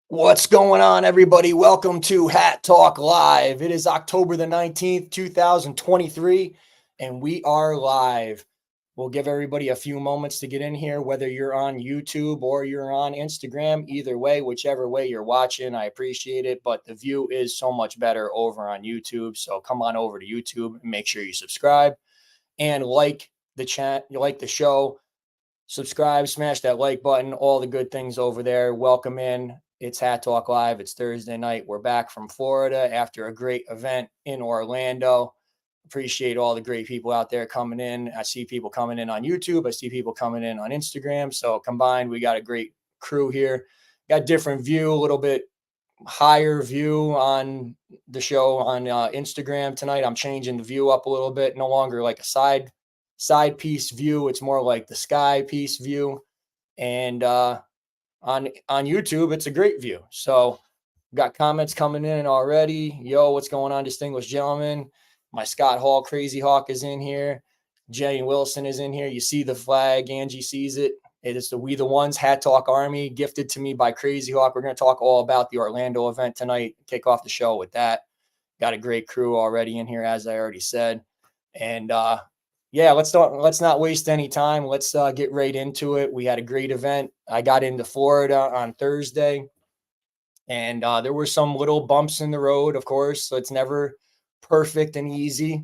What's going on, everybody? Welcome to Hat Talk Live. It is October the 19th, 2023, and we are live. We'll give everybody a few moments to get in here, whether you're on YouTube or you're on Instagram. Either way, whichever way you're watching, I appreciate it. But the view is so much better over on YouTube. So come on over to YouTube and make sure you subscribe and like the chat, you like the show. Subscribe, smash that like button, all the good things over there. Welcome in. It's Hat Talk Live. It's Thursday night. We're back from Florida after a great event in Orlando. Appreciate all the great people out there coming in. I see people coming in on YouTube. I see people coming in on Instagram. So combined, we got a great crew here. Got different view, a little bit higher view on the show on Instagram tonight. I'm changing the view up a little bit. No longer like a side piece view. It's more like the sky piece view. And on YouTube, it's a great view. So got comments coming in already. Yo, what's going on, distinguished gentlemen? My Scott Hall Crazy Hawk is in here. Jenny Wilson is in here. You see the flag. Angie sees it. It is the We the Ones Hat Talk Army, gifted to me by Crazy Hawk. We're going to talk all about the Orlando event tonight. Kick off the show with that. Got a great crew already in here, as I already said. And yeah, let's not waste any time. Let's get right into it. We had a great event. I got into Florida on Thursday, and there were some little bumps in the road, of course. So it's never perfect and easy.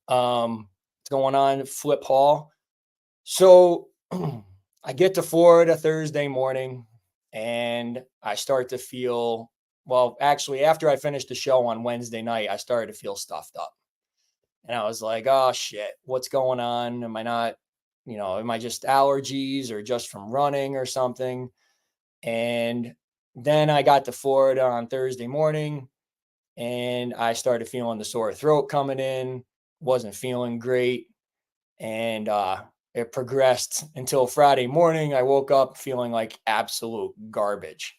What's going on, Flip Hall? So I get to Florida Thursday morning, and I start to feel well. Actually, after I finished the show on Wednesday night, I started to feel stuffed up. And I was like, oh shit, what's going on? Am I not, am I just allergies or just from running or something? And then I got to Florida on Thursday morning and I started feeling the sore throat coming in, wasn't feeling great. And it progressed until Friday morning. I woke up feeling like absolute garbage.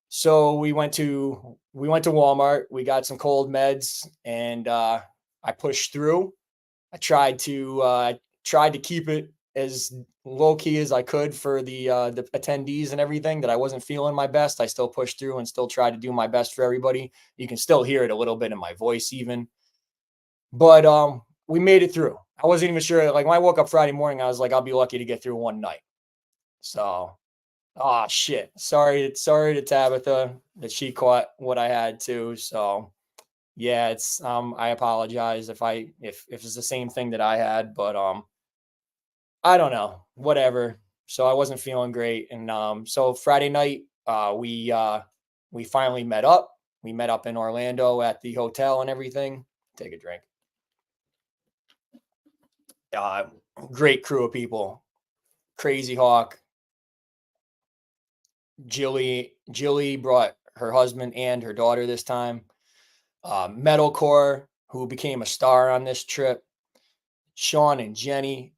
So we went to Walmart, we got some cold meds, and I pushed through. I tried to keep it as low key as I could for the attendees and everything. That I wasn't feeling my best. I still pushed through and still tried to do my best for everybody. You can still hear it a little bit in my voice, even. But we made it through. I wasn't even sure. Like when I woke up Friday morning, I was like, I'll be lucky to get through one night. So, oh shit. Sorry to Tabitha that she caught what I had to. So yeah, it's I apologize if it's the same thing that I had, but I don't know, whatever. So I wasn't feeling great, and so Friday night we finally met up. We met up in Orlando at the hotel and everything. Take a drink. Uh, Great crew of people. Crazy Hawk, Jilly brought her husband and her daughter this time. Metalcore, who became a star on this trip. Sean and Jenny.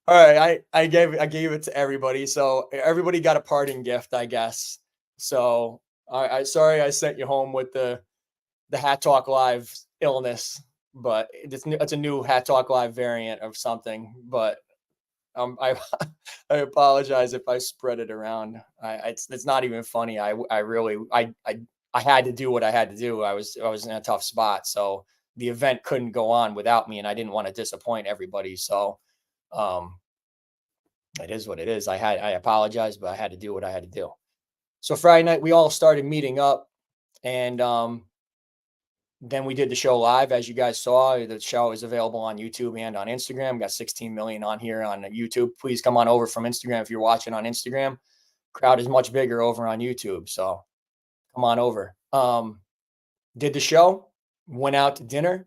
All right, I gave it to everybody. So everybody got a parting gift, I guess. So I sorry I sent you home with the Hat Talk Live illness, but it's a new Hat Talk Live variant of something. But I I apologize if I spread it around. It's not even funny. I really I had to do what I had to do. I was in a tough spot, so the event couldn't go on without me, and I didn't want to disappoint everybody. So um, it is what it is. I apologize, but I had to do what I had to do. So Friday night we all started meeting up, and then we did the show live. As you guys saw, the show is available on YouTube and on Instagram. Got 16 million on here on YouTube. Please come on over from Instagram if you're watching on Instagram. Crowd is much bigger over on YouTube, so come on over. Did the show, went out to dinner,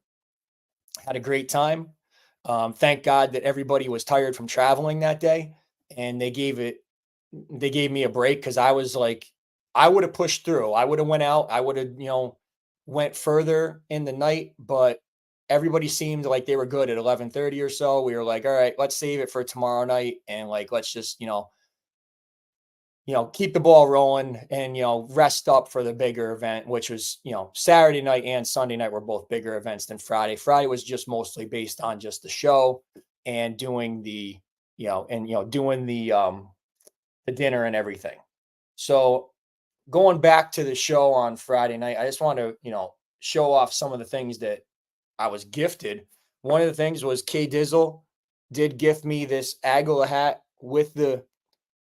had a great time. Thank God that everybody was tired from traveling that day, and they gave me a break because I was like, I would have pushed through. I would have went out. I would have, went further in the night, but everybody seemed like they were good at 11:30 or so. We were like, all right, let's save it for tomorrow night, and like let's just keep the ball rolling and rest up for the bigger event, which was Saturday night and Sunday night were both bigger events than Friday. Friday was just mostly based on just the show and doing the doing the dinner and everything. So going back to the show on Friday night, I just want to, show off some of the things that I was gifted. One of the things was K Dizzle did gift me this Agala hat with the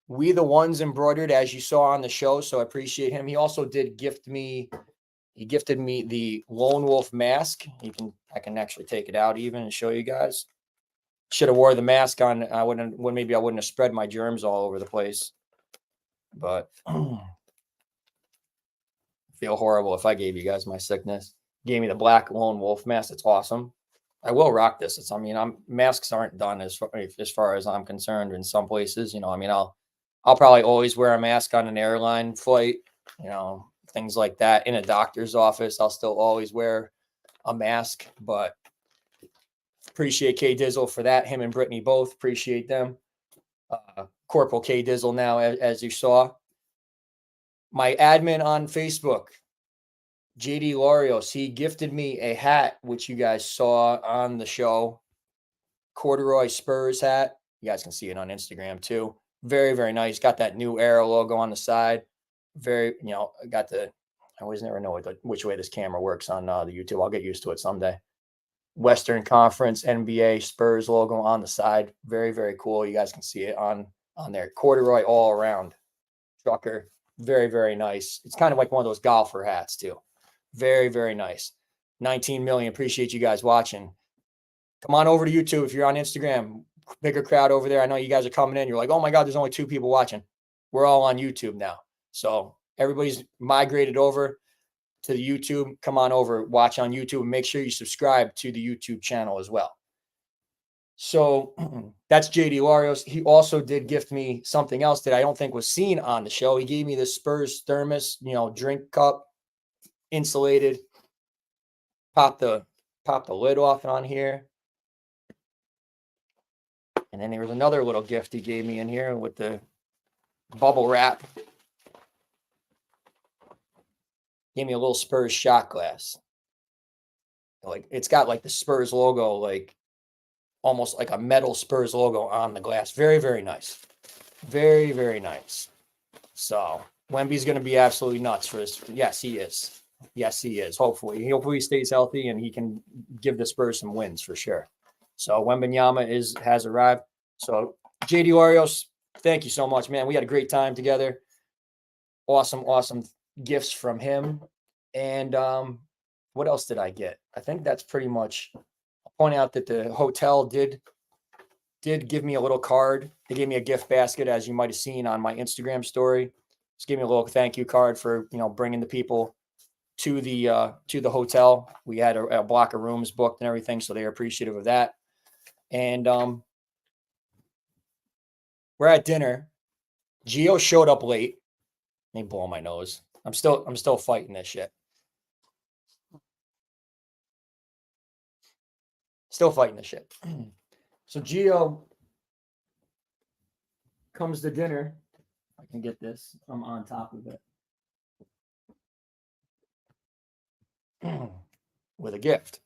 We the Ones embroidered, as you saw on the show. So I appreciate him. He also did he gifted me the Lone Wolf mask. I can actually take it out even and show you guys. Should have wore the mask on. Maybe I wouldn't have spread my germs all over the place. But feel horrible if I gave you guys my sickness. Gave me the black Lone Wolf mask. It's awesome. I will rock this. Masks aren't done as far as I'm concerned in some places. I'll probably always wear a mask on an airline flight, things like that. In a doctor's office, I'll still always wear a mask, but appreciate K Dizzle for that. Him and Brittany both appreciate them. Corporal K Dizzle now, as you saw. My admin on Facebook, JD Larios, he gifted me a hat, which you guys saw on the show. Corduroy Spurs hat. You guys can see it on Instagram too. Very, very nice. Got that new Arrow logo on the side. I always never know which way this camera works on the YouTube. I'll get used to it someday. Western Conference NBA Spurs logo on the side. Very, very cool. You guys can see it on there. Corduroy all around. Trucker. Very, very nice. It's kind of like one of those golfer hats too. Very, very nice. 19 million. Appreciate you guys watching. Come on over to YouTube if you're on Instagram. Bigger crowd over there. I know you guys are coming in. You're like, oh my God, there's only 2 people watching. We're all on YouTube now. So everybody's migrated over to the YouTube. Come on over, watch on YouTube, and make sure you subscribe to the YouTube channel as well. So that's JD Larios. He also did gift me something else that I don't think was seen on the show. He gave me this Spurs thermos, drink cup, insulated. Pop the lid off on here. And then there was another little gift he gave me in here with the bubble wrap. Gave me a little Spurs shot glass. Like it's got like the Spurs logo, like almost like a metal Spurs logo on the glass. Very, very nice. Very, very nice. So Wemby's going to be absolutely nuts for this. Yes, he is. Yes, he is. Hopefully he stays healthy and he can give the Spurs some wins for sure. So Wembanyama has arrived. So JD Larios, thank you so much, man. We had a great time together. Awesome, awesome gifts from him. And what else did I get? I think that's pretty much. I'll point out that the hotel did give me a little card. They gave me a gift basket, as you might have seen on my Instagram story. Just give me a little thank you card for bringing the people to the hotel. We had a block of rooms booked and everything, so they're appreciative of that. And we're at dinner. Gio showed up late. Let me blow my nose. I'm still fighting this shit. Still fighting this shit. So Gio comes to dinner. I can get this. I'm on top of it. With a gift.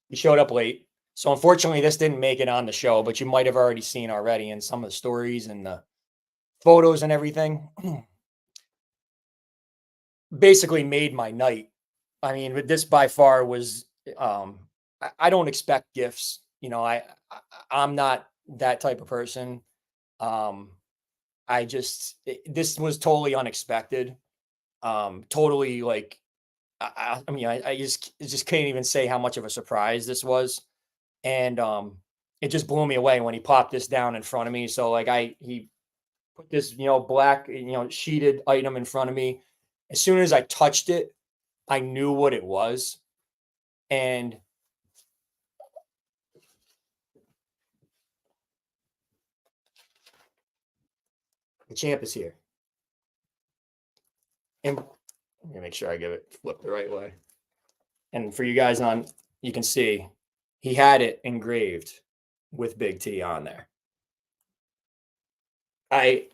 He showed up late. So unfortunately, this didn't make it on the show, but you might have already seen already in some of the stories and the photos and everything. Basically made my night. I mean, but this by far was, I don't expect gifts. I'm not that type of person. This was totally unexpected. Totally like, I just can't even say how much of a surprise this was. And it just blew me away when he popped this down in front of me. So like he put this, black, sheeted item in front of me. As soon as I touched it, I knew what it was. And the champ is here. And let me make sure I give it flip the right way. And for you guys you can see he had it engraved with Big T on there. I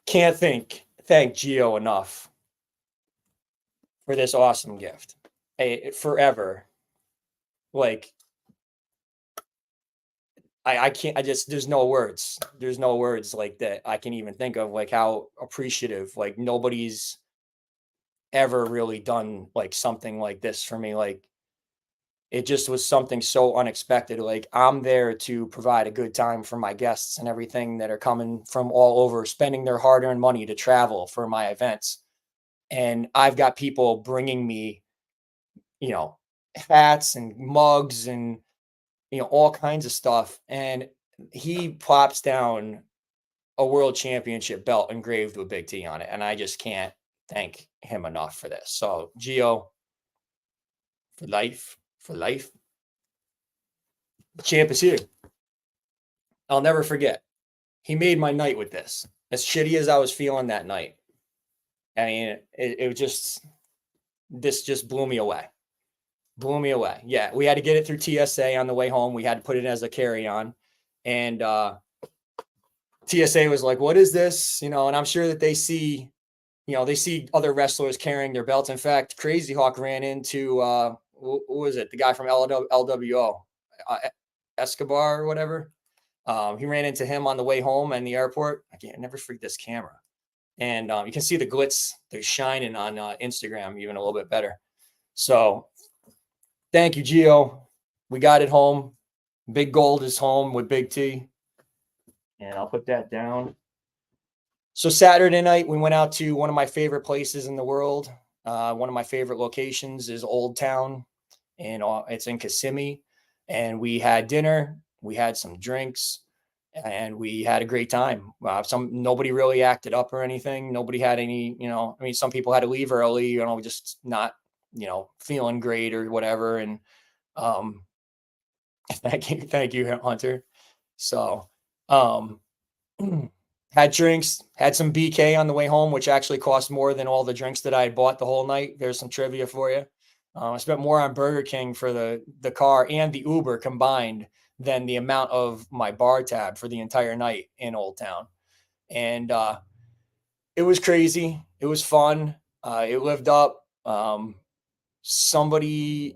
can't thank Gio enough for this awesome gift. Forever. Like, I can't, there's no words. There's no words like that I can even think of, like how appreciative, like nobody's ever really done like something like this for me. Like it just was something so unexpected. Like I'm there to provide a good time for my guests and everything that are coming from all over, spending their hard-earned money to travel for my events. And I've got people bringing me, you know, hats and mugs and, all kinds of stuff. And he plops down a world championship belt engraved with Big T on it. And I just can't thank him enough for this. So, Gio, for life, for life, the champ is here. I'll never forget. He made my night with this. As shitty as I was feeling that night, I mean, it just, this just blew me away. Blew me away. Yeah, we had to get it through TSA on the way home. We had to put it as a carry-on. And TSA was like, "What is this?" And I'm sure that they see, they see other wrestlers carrying their belts. In fact, Crazy Hawk ran into who was it? The guy from LWO, Escobar or whatever. He ran into him on the way home in the airport. I can't never forget this camera. And you can see the glitz, they're shining on Instagram even a little bit better. So thank you, Gio. We got it home. Big Gold is home with Big T. And I'll put that down. So Saturday night, we went out to one of my favorite places in the world. One of my favorite locations is Old Town, and it's in Kissimmee. And we had dinner. We had some drinks, and we had a great time. Nobody really acted up or anything. Nobody had any, some people had to leave early, just not, feeling great or whatever. And thank you, Hunter. So, had drinks, had some BK on the way home, which actually cost more than all the drinks that I had bought the whole night. There's some trivia for you. I spent more on Burger King for the car and the Uber combined than the amount of my bar tab for the entire night in Old Town. And it was crazy. It was fun. It lived up. Somebody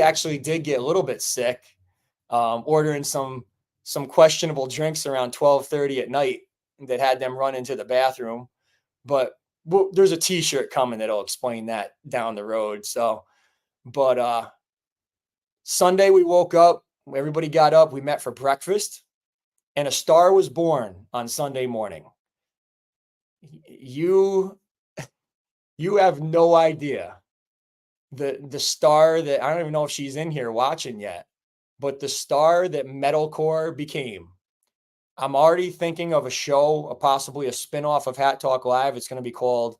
actually did get a little bit sick, ordering some questionable drinks around 12:30 at night that had them run into the bathroom. But there's a T-shirt coming that'll explain that down the road. So, but Sunday we woke up, everybody got up, we met for breakfast, and a star was born on Sunday morning. You have no idea the star that, I don't even know if she's in here watching yet, but the star that metalcore became. I'm already thinking of a show, possibly a spinoff of Hat Talk Live. It's going to be called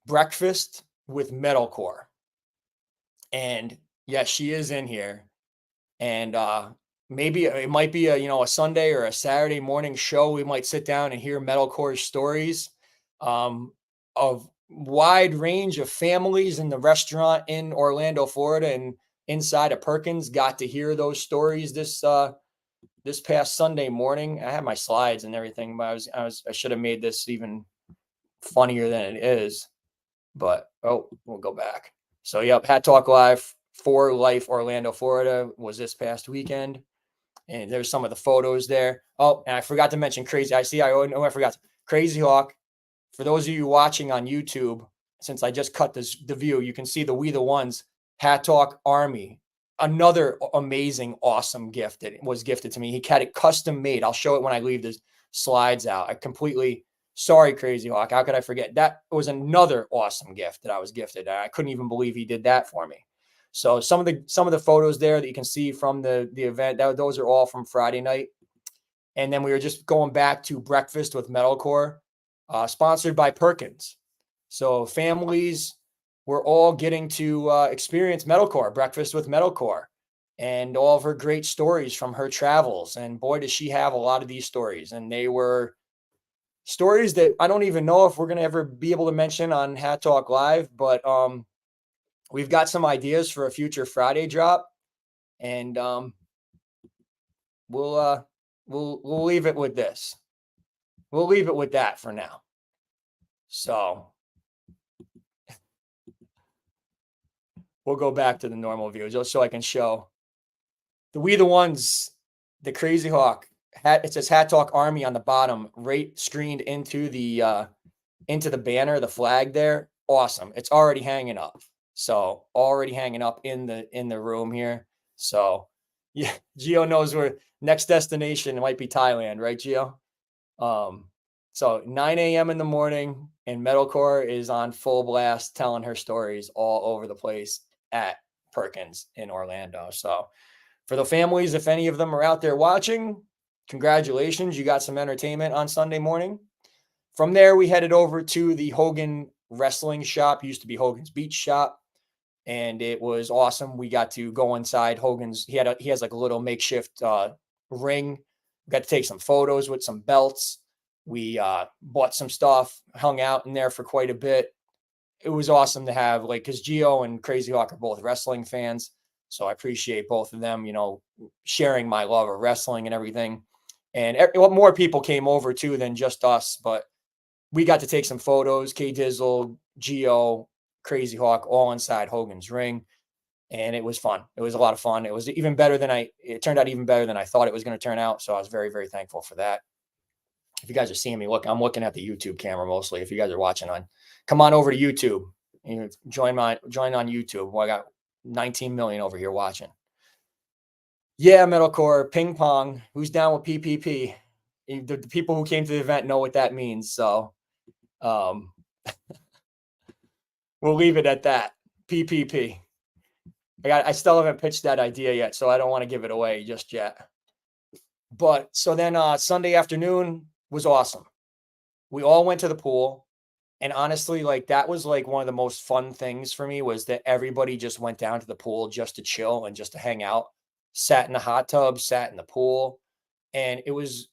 Breakfast with Metalcore. And yes, she is in here. And maybe it might be a Sunday or a Saturday morning show. We might sit down and hear metalcore stories of wide range of families in the restaurant in Orlando, Florida, and inside of Perkins. Got to hear those stories this past Sunday morning. I had my slides and everything, but I should have made this even funnier than it is. But we'll go back. So yep, Hat Talk Live for Life Orlando, Florida was this past weekend. And there's some of the photos there. Oh, and I forgot to mention Crazy. I forgot. Crazy Hawk. For those of you watching on YouTube, since I just cut the view, you can see the We the Ones Hat Talk Army. Another amazing, awesome gift that was gifted to me. He had it custom made. I'll show it when I leave the slides out. Sorry, Crazy Hawk. How could I forget? That was another awesome gift that I was gifted. I couldn't even believe he did that for me. So some of the photos there that you can see from the event, those are all from Friday night. And then we were just going back to Breakfast with Metalcore, sponsored by Perkins. So families were all getting to experience Metalcore, Breakfast with Metalcore, and all of her great stories from her travels. And boy, does she have a lot of these stories. And they were stories that I don't even know if we're going to ever be able to mention on Hat Talk Live, but we've got some ideas for a future Friday drop, and we'll leave it with this. We'll leave it with that for now. So we'll go back to the normal view just so I can show the We the Ones. the Crazy Hawk hat, it says Hat Talk Army on the bottom, right screened into the banner, the flag there. Awesome. It's already hanging up. So already hanging up in the room here. So yeah, Gio knows where next destination might be Thailand, right, Gio? Um, so 9 a.m. in the morning, and Metalcore is on full blast telling her stories all over the place at Perkins in Orlando. So for the families, if any of them are out there watching, congratulations. You got some entertainment on Sunday morning. From there, we headed over to the Hogan Wrestling Shop, used to be Hogan's Beach Shop, and it was awesome. We got to go inside Hogan's. He has like a little makeshift ring. We got to take some photos with some belts. We bought some stuff, hung out in there for quite a bit. It was awesome to have, like, because Gio and Crazy Hawk are both wrestling fans, so I appreciate both of them, sharing my love of wrestling and everything. And more people came over too than just us, but we got to take some photos. K Dizzle, Geo, Crazy Hawk, all inside Hogan's ring, and it was fun. It was a lot of fun. It was even better than it turned out even better than I thought it was going to turn out. So I was very, very thankful for that. If you guys are seeing me, look, I'm looking at the YouTube camera mostly. If you guys are watching come on over to YouTube. Join on YouTube. Well, I got 19 million over here watching. Yeah, metalcore, ping pong. Who's down with PPP? The people who came to the event know what that means. So um, we'll leave it at that. PPP. I still haven't pitched that idea yet, so I don't want to give it away just yet. But so then Sunday afternoon was awesome. We all went to the pool. And honestly, like, that was like one of the most fun things for me, was that everybody just went down to the pool just to chill and just to hang out, sat in the hot tub, sat in the pool. And it was,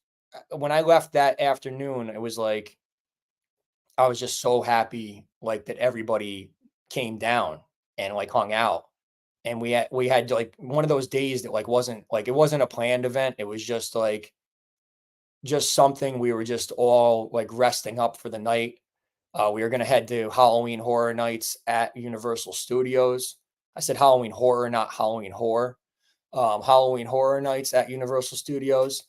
when I left that afternoon, it was like, I was just so happy, like, that everybody came down and like hung out. And we had like one of those days that like wasn't like, it wasn't a planned event. It was just like, just something we were just all like resting up for the night. We were going to head to Halloween Horror Nights at Universal Studios. I said Halloween Horror, not Halloween Horror. Halloween Horror Nights at Universal Studios.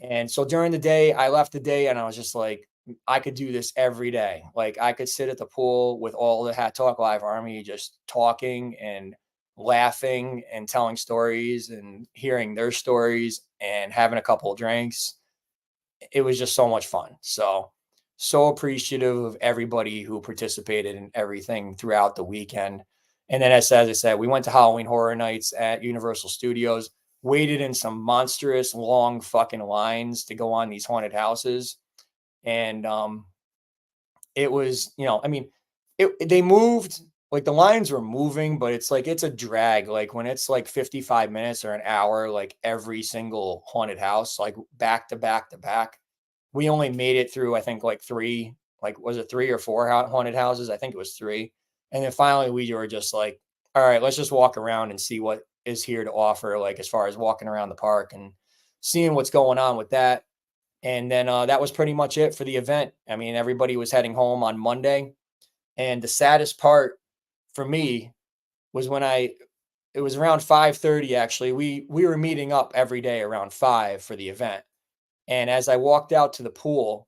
And so during the day, I left the day and I was just like, I could do this every day. Like, I could sit at the pool with all the Hat Talk Live Army, just talking and laughing and telling stories and hearing their stories and having a couple of drinks. It was just so much fun. So appreciative of everybody who participated in everything throughout the weekend. And then, as I said, we went to Halloween Horror Nights at Universal Studios, waited in some monstrous long fucking lines to go on these haunted houses. And it was, I mean, they moved, like, the lines were moving, but it's like, it's a drag. Like, when it's like 55 minutes or an hour, like every single haunted house, like back to back to back. We only made it through, I think, like three, like, was it three or four haunted houses? I think it was three. And then finally we were just like, all right, let's just walk around and see what is here to offer, like, as far as walking around the park and seeing what's going on with that. And then that was pretty much it for the event. I mean, everybody was heading home on Monday. And the saddest part for me was when it was around 5:30 actually. We were meeting up every day around 5 for the event. And as I walked out to the pool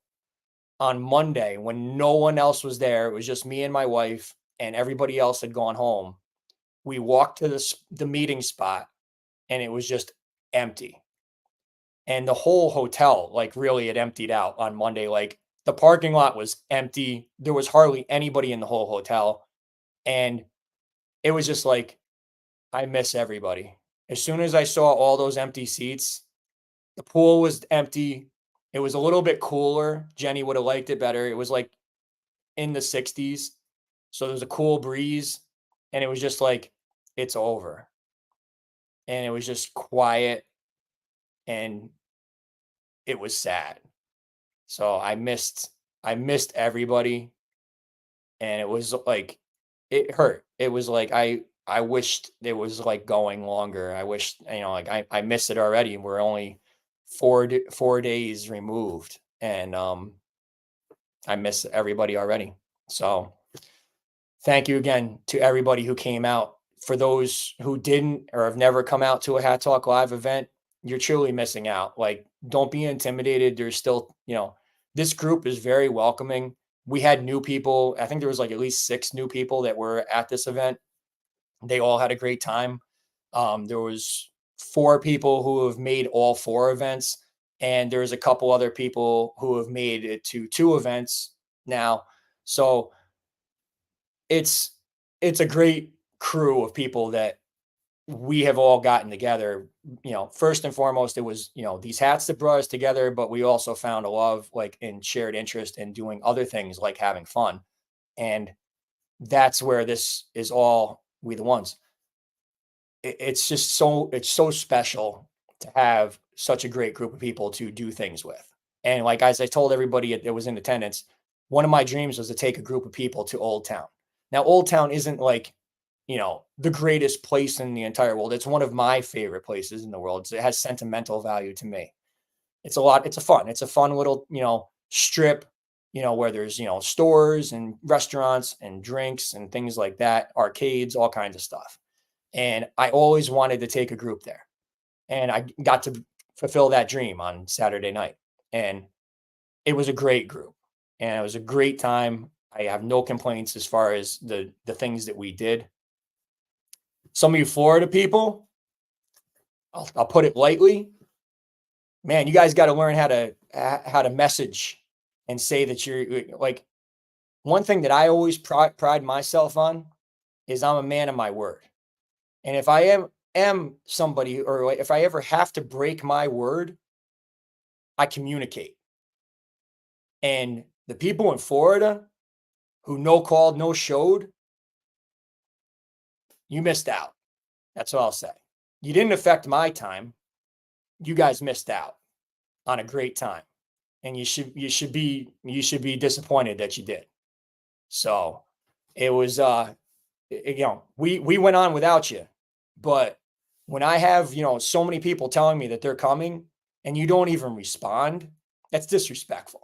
on Monday, when no one else was there, it was just me and my wife, and everybody else had gone home. We walked to the meeting spot, and it was just empty. And the whole hotel, like, really had emptied out on Monday. Like, the parking lot was empty. There was hardly anybody in the whole hotel. And it was just like, I miss everybody. As soon as I saw all those empty seats, the pool was empty. It was a little bit cooler. Jenny would have liked it better. It was like in the 60s. So there was a cool breeze, and it was just like, it's over. And it was just quiet, and it was sad. So I missed everybody, and it was like, it hurt. It was like, I wished it was like going longer. I wished, like, I miss it already. We're only 4 days removed, and I miss everybody already. So thank you again to everybody who came out. For those who didn't or have never come out to a Hat Talk Live event, you're truly missing out. Like, don't be intimidated. There's still, this group is very welcoming. We had new people. I think there was like at least 6 new people that were at this event. They all had a great time. There was 4 people who have made all 4 events, and there's a couple other people who have made it to 2 events now. So it's it's a great crew of people that we have all gotten together. First and foremost, it was, these hats that brought us together, but we also found a love, like, in shared interest in doing other things like having fun. And that's where this is all we the ones. It's just it's so special to have such a great group of people to do things with. And like, as I told everybody that was in attendance, one of my dreams was to take a group of people to Old Town. Now, Old Town isn't like, the greatest place in the entire world. It's one of my favorite places in the world. It has sentimental value to me. It's a fun little, strip, where there's, stores and restaurants and drinks and things like that, arcades, all kinds of stuff. And I always wanted to take a group there. And I got to fulfill that dream on Saturday night. And it was a great group. And it was a great time. I have no complaints as far as the things that we did. Some of you Florida people, I'll put it lightly, man, you guys got to learn how to message and say that you're like, one thing that I always pride myself on is I'm a man of my word. And if I am somebody, or like, if I ever have to break my word, I communicate. And the people in Florida who no called, no showed, you missed out. That's all I'll say. You didn't affect my time. You guys missed out on a great time. And you should be disappointed that you did. So it was we went on without you. But when I have, so many people telling me that they're coming and you don't even respond, that's disrespectful.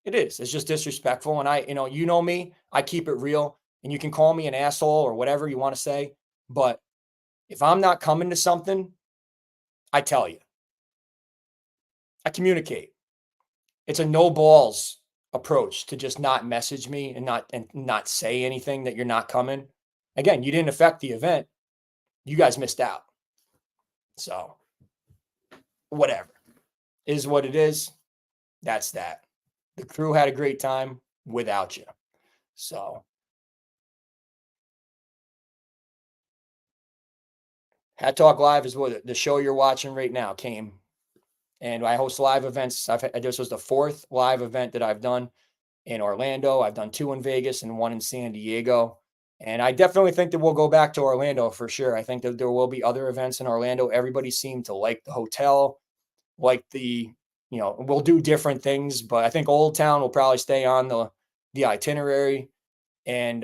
It is. It's just disrespectful. And you know me, I keep it real, and you can call me an asshole or whatever you want to say. But if I'm not coming to something, I tell you. I communicate. It's a no balls approach to just not message me and not say anything that you're not coming. Again, you didn't affect the event. You guys missed out. So whatever is what it is. That's that. The crew had a great time without you. So Hat Talk Live is what the show you're watching right now came. And I host live events. This was the 4th live event that I've done in Orlando. I've done 2 in Vegas and 1 in San Diego. And I definitely think that we'll go back to Orlando for sure. I think that there will be other events in Orlando. Everybody seemed to like the hotel, like we'll do different things, but I think Old Town will probably stay on the itinerary, and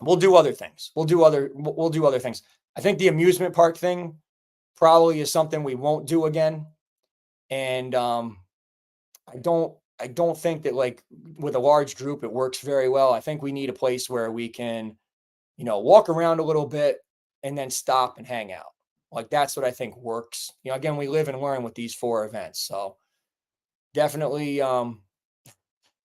we'll do other things. We'll do other things. I think the amusement park thing probably is something we won't do again. And I don't think that, like, with a large group, it works very well. I think we need a place where we can, walk around a little bit and then stop and hang out. Like, that's what I think works. Again, we live and learn with these 4 events. So definitely, Gio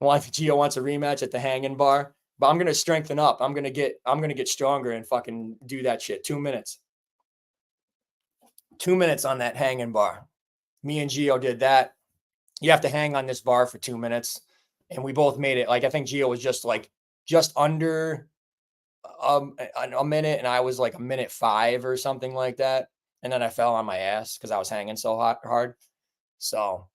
wants a rematch at the hanging bar, but I'm going to strengthen up. I'm going to get stronger and fucking do that shit. 2 minutes. 2 minutes on that hanging bar. Me and Gio did that. You have to hang on this bar for 2 minutes. And we both made it. Like, I think Gio was just under a minute, and I was like a minute 5 or something like that. And then I fell on my ass because I was hanging so hard. So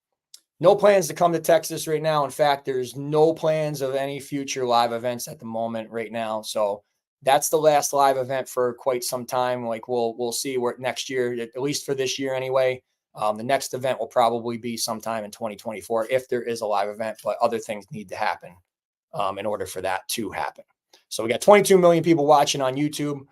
no plans to come to Texas right now. In fact, there's no plans of any future live events at the moment right now. So that's the last live event for quite some time. Like, we'll see where next year, at least for this year anyway. The next event will probably be sometime in 2024 if there is a live event, but other things need to happen in order for that to happen. So we got 22 million people watching on YouTube.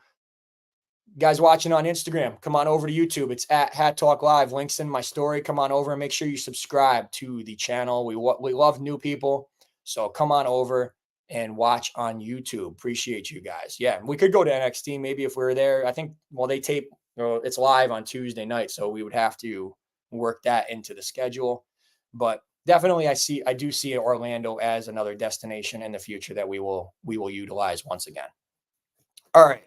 Guys watching on Instagram, come on over to YouTube. It's at Hat Talk Live. Links in my story. Come on over and make sure you subscribe to the channel. We love new people. So come on over and watch on YouTube. Appreciate you guys. Yeah, we could go to NXT maybe if we were there. I think, they tape or it's live on Tuesday night, so we would have to work that into the schedule. But definitely, I do see Orlando as another destination in the future that we will utilize once again. All right.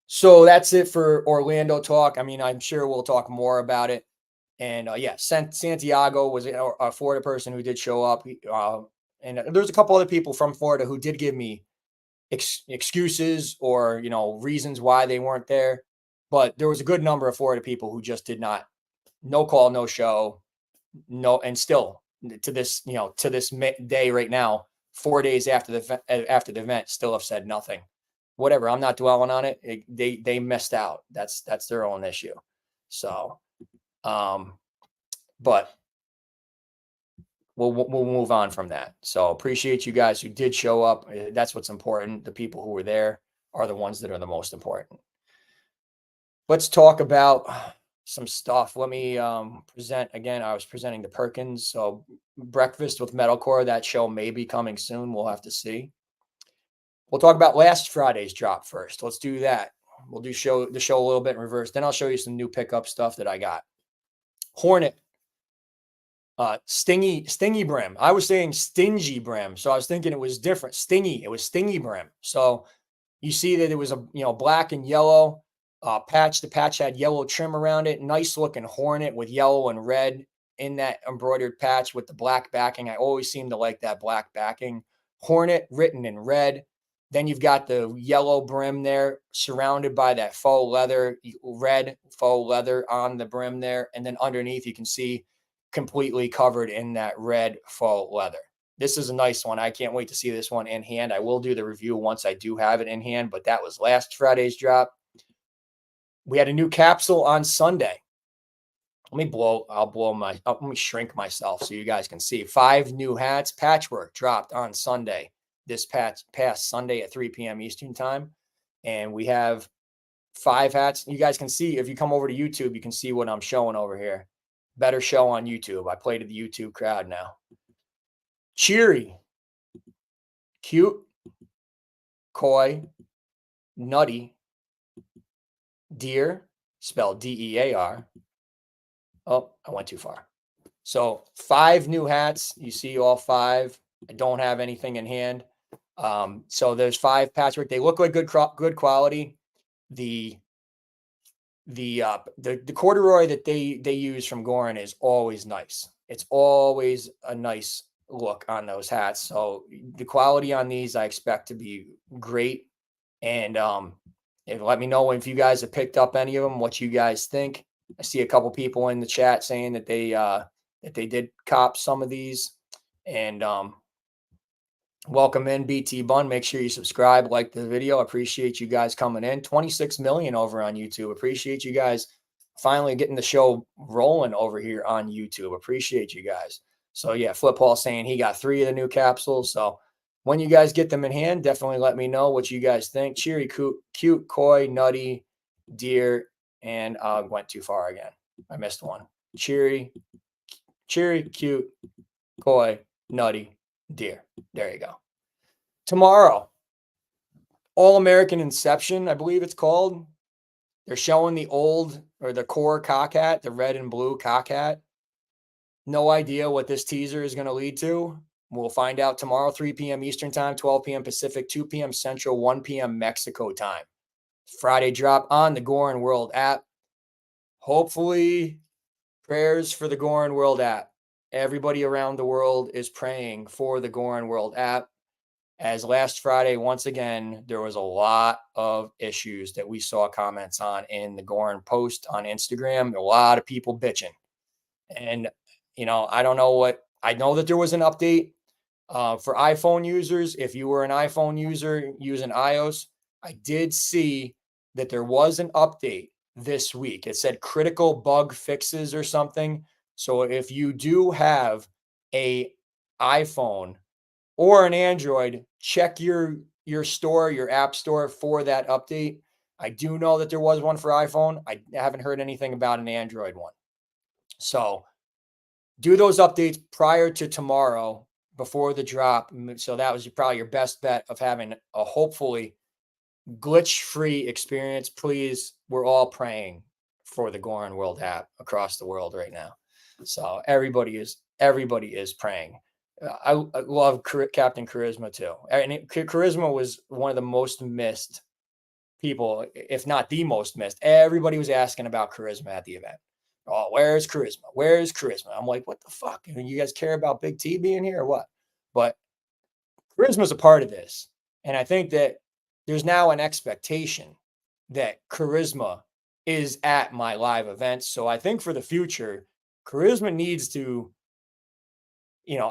So that's it for Orlando talk. I mean, I'm sure we'll talk more about it. And yeah, Santiago was a Florida person who did show up. And there's a couple other people from Florida who did give me excuses or reasons why they weren't there. But there was a good number of Florida people who just did not, no call, no show, no, and still to this day right now, 4 days after the event, still have said nothing. Whatever, I'm not dwelling on it. They missed out. That's their own issue. So, but we'll move on from that. So appreciate you guys who did show up. That's what's important. The people who were there are the ones that are the most important. Let's talk about some stuff. Let me present again. I was presenting the Perkins. So Breakfast with Metalcore, that show may be coming soon. We'll have to see. We'll talk about last Friday's drop first. Let's do that. We'll do the show a little bit in reverse. Then I'll show you some new pickup stuff that I got. Hornet. Stingy brim. I was saying stingy brim, so I was thinking it was different. Stingy. It was stingy brim. So you see that it was a black and yellow patch. The patch had yellow trim around it. Nice looking Hornet with yellow and red in that embroidered patch with the black backing. I always seem to like that black backing. Hornet written in red. Then you've got the yellow brim there surrounded by that faux leather, red faux leather on the brim there. And then underneath you can see completely covered in that red faux leather. This is a nice one. I can't wait to see this one in hand. I will do the review once I do have it in hand, but that was last Friday's drop. We had a new capsule on Sunday. Let me shrink myself so you guys can see. 5 new hats. Patchwork dropped on Sunday. This past Sunday at 3 p.m. Eastern time. And we have 5 hats. You guys can see, if you come over to YouTube, you can see what I'm showing over here. Better show on YouTube. I play to the YouTube crowd now. Cheery, cute, coy, nutty, dear, spelled D-E-A-R. Oh, I went too far. So 5 new hats. You see all 5. I don't have anything in hand. So there's 5 patchwork. They look like good quality. The corduroy that they use from Goorin is always nice. It's always a nice look on those hats. So the quality on these I expect to be great. And let me know if you guys have picked up any of them, what you guys think. I see a couple people in the chat saying that they did cop some of these. And welcome in, BT Bun. Make sure you subscribe, like the video. Appreciate you guys coming in. 26 million over on YouTube. Appreciate you guys finally getting the show rolling over here on YouTube. Appreciate you guys. So yeah, Flip Hall saying he got 3 of the new capsules. So when you guys get them in hand, definitely let me know what you guys think. Cheery, cute, coy, nutty, dear, and went too far again. I missed one. Cheery, cute, coy, nutty, dear. There you go. Tomorrow, All American Inception, I believe it's called. They're showing the core cock hat, the red and blue cock hat. No idea what this teaser is going to lead to. We'll find out tomorrow, 3 p.m. Eastern time, 12 p.m. Pacific, 2 p.m. Central, 1 p.m. Mexico time. Friday drop on the Goorin World app. Hopefully, prayers for the Goorin World app. Everybody around the world is praying for the Goorin World app. As last Friday, once again, there was a lot of issues that we saw comments on in the Goorin post on Instagram. A lot of people bitching. And, I don't know I know that there was an update for iPhone users. If you were an iPhone user using iOS, I did see that there was an update this week. It said critical bug fixes or something. So if you do have a iPhone or an Android, check your store, your app store for that update. I do know that there was one for iPhone. I haven't heard anything about an Android one. So do those updates prior to tomorrow before the drop. So that was probably your best bet of having a hopefully glitch-free experience. Please, we're all praying for the Goorin World app across the world right now. So everybody is praying. I love Captain Charisma too. And Charisma was one of the most missed people, if not the most missed. Everybody was asking about Charisma at the event. Oh, where's Charisma? Where's Charisma? I'm like, what the fuck? I mean, you guys care about Big T being here or what? But Charisma's a part of this. And I think that there's now an expectation that Charisma is at my live events. So I think for the future, Charisma needs to,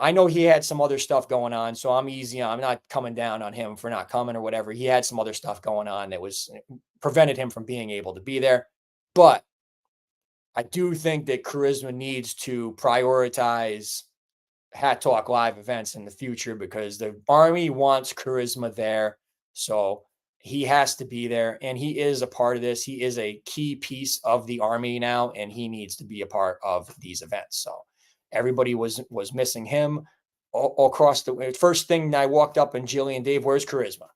I know he had some other stuff going on, so I'm easy. I'm not coming down on him for not coming or whatever. He had some other stuff going on that was prevented him from being able to be there. But I do think that Charisma needs to prioritize Hat Talk live events in the future because the Army wants Charisma there. So he has to be there, and he is a part of this. He is a key piece of the Army now, and he needs to be a part of these events. So everybody was missing him all across the first thing I walked up and Jillian, Dave, where's Charisma?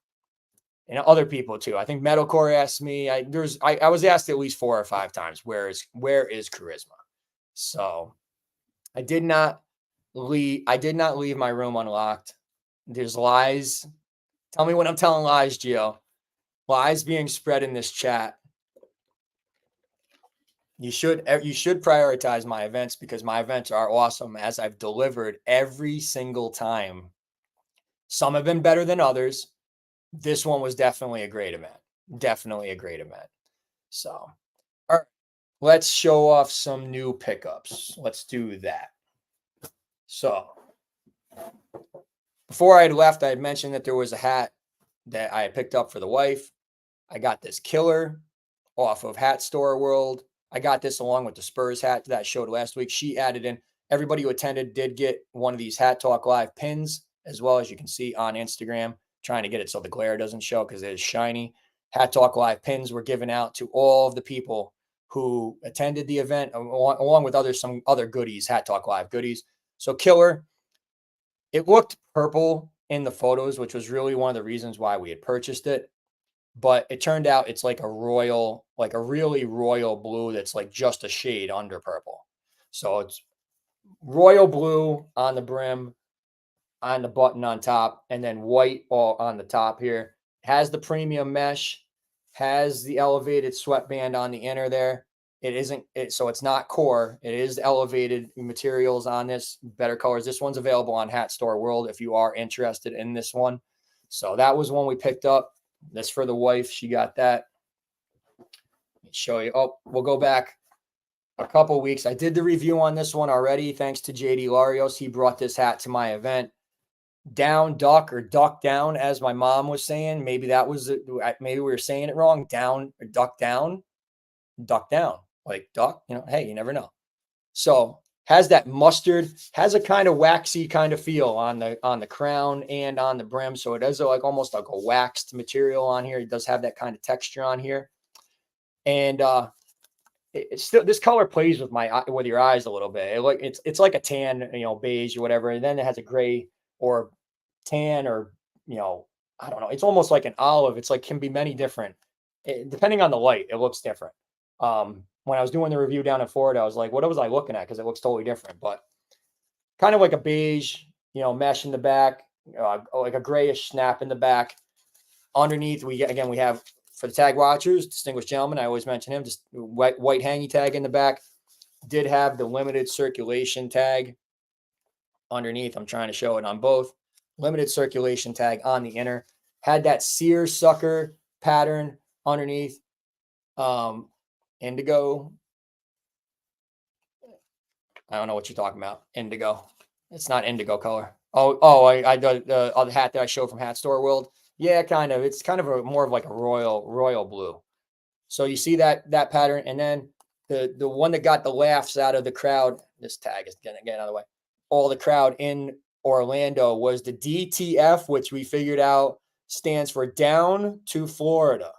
And other people too. I think Metalcore asked me. I was asked at least 4 or 5 times, where is Charisma? So I did not leave my room unlocked. There's lies. Tell me when I'm telling lies, Gio. Lies being spread in this chat. You should prioritize my events because my events are awesome, as I've delivered every single time. Some have been better than others. This one was definitely a great event. Definitely a great event. So, all right, let's show off some new pickups. Let's do that. So, before I had left, I had mentioned that there was a hat that I had picked up for the wife. I got this killer off of Hat Store World. I got this along with the Spurs hat that I showed last week. She added in. Everybody who attended did get one of these Hat Talk Live pins, as well as you can see on Instagram. Trying to get it so the glare doesn't show because it is shiny. Hat Talk Live pins were given out to all of the people who attended the event, along with some other goodies, Hat Talk Live goodies. So killer. It looked purple in the photos, which was really one of the reasons why we had purchased it. But it turned out it's like a really royal blue that's like just a shade under purple. So it's royal blue on the brim, on the button on top, and then white all on the top here. Has the premium mesh, has the elevated sweatband on the inner there. So it's not core. It is elevated materials on this, better colors. This one's available on Hat Store World if you are interested in this one. So that was one we picked up. That's for the wife. She got that. Let me show you. Oh, we'll go back a couple weeks. I did the review on this one already. Thanks to JD Larios. He brought this hat to my event. Down duck or duck down, as my mom was saying. Maybe we were saying it wrong. Down or duck down. Duck down. Like duck, hey, you never know. So has that mustard, has a kind of waxy kind of feel on the crown and on the brim. So it does like almost like a waxed material on here. It does have that kind of texture on here. And it's still, this color plays with your eyes a little bit. It's like a tan, beige or whatever. And then it has a gray or tan or, I don't know. It's almost like an olive. It's like can be many different. Depending on the light, it looks different. When I was doing the review down in Florida, I was like, what was I looking at? Because it looks totally different, but kind of like a beige, mesh in the back, like a grayish snap in the back. Underneath, we have for the tag watchers, distinguished gentleman. I always mention him, just white hangy tag in the back. Did have the limited circulation tag underneath. I'm trying to show it on both. Limited circulation tag on the inner. Had that seersucker pattern underneath. Indigo. I don't know what you're talking about. Indigo. It's not indigo color. I the hat that I showed from Hat Store World. Yeah, kind of. It's kind of more of like a royal blue. So you see that pattern, and then the one that got the laughs out of the crowd. This tag is gonna get out of the way. All the crowd in Orlando was the DTF, which we figured out stands for Down to Florida.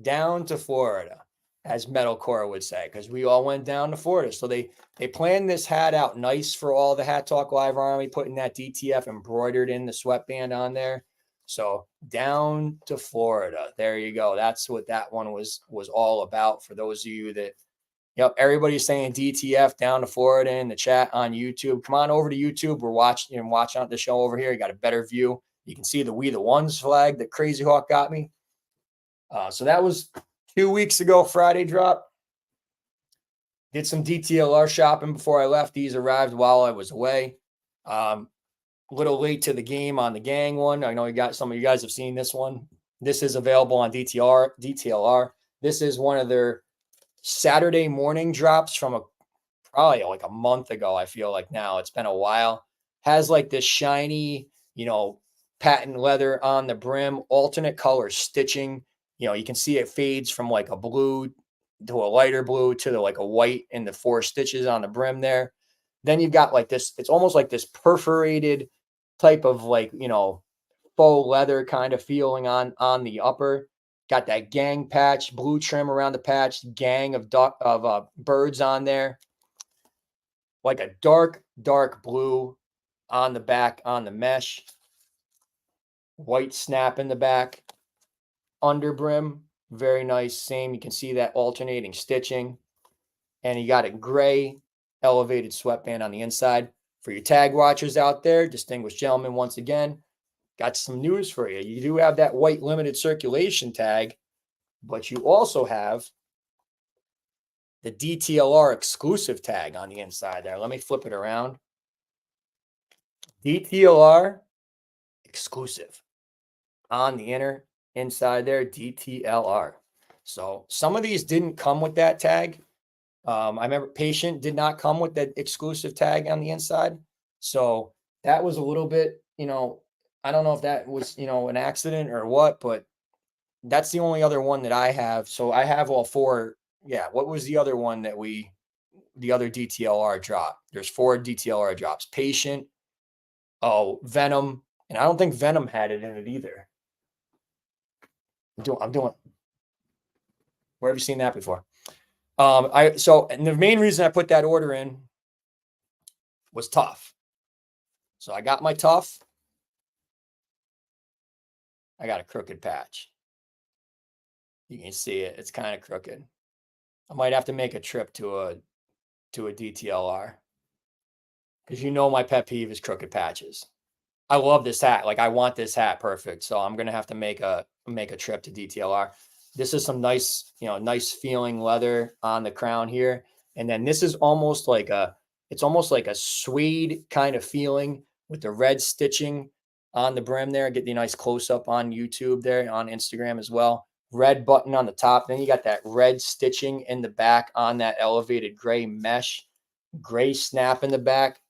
Down to Florida, as Metalcore would say, because we all went down to Florida. So they planned this hat out nice for all the Hat Talk Live Army, putting that DTF embroidered in the sweatband on there. So down to Florida. There you go. That's what that one was all about for those of you that, yep, everybody's saying DTF down to Florida in the chat on YouTube. Come on over to YouTube. We're watching the show over here. You got a better view. You can see the We the Ones flag that Crazy Hawk got me. So that was 2 weeks ago, Friday drop. Did some DTLR shopping before I left. These arrived while I was away. A little late to the game on the gang one. I know you got some of you guys have seen this one. This is available on DTLR. This is one of their Saturday morning drops from probably like a month ago. I feel like now it's been a while. Has like this shiny, patent leather on the brim, alternate color stitching. You can see it fades from like a blue to a lighter blue to like a white in the 4 stitches on the brim there. Then you've got like this, it's almost like this perforated type of like, faux leather kind of feeling on the upper. Got that gang patch, blue trim around the patch, gang of birds on there. Like a dark blue on the back on the mesh. White snap in the back. Under brim, very nice. Same, you can see that alternating stitching. And you got a gray elevated sweatband on the inside. For your tag watchers out there, distinguished gentlemen, once again, got some news for you. You do have that white limited circulation tag, but you also have the DTLR exclusive tag on the inside there. Let me flip it around. DTLR exclusive on the inside there, DTLR. So some of these didn't come with that tag. I remember Patient did not come with that exclusive tag on the inside. So that was a little bit, I don't know if that was, an accident or what, but that's the only other one that I have. So I have all 4. Yeah. What was the other one that the other DTLR drop? There's 4 DTLR drops. Patient, Venom. And I don't think Venom had it in it either. I'm doing. Where have you seen that before? And the main reason I put that order in was Tough. So I got my Tough. I got a crooked patch. You can see it. It's kind of crooked. I might have to make a trip to a DTLR because my pet peeve is crooked patches. I love this hat. Like I want this hat perfect. So I'm gonna have to make a trip to DTLR. This is some nice, nice feeling leather on the crown here. And then this is almost like it's almost like a suede kind of feeling with the red stitching on the brim there. Get the nice close up on YouTube there, on Instagram as well. Red button on the top. Then you got that red stitching in the back on that elevated gray mesh, gray snap in the back,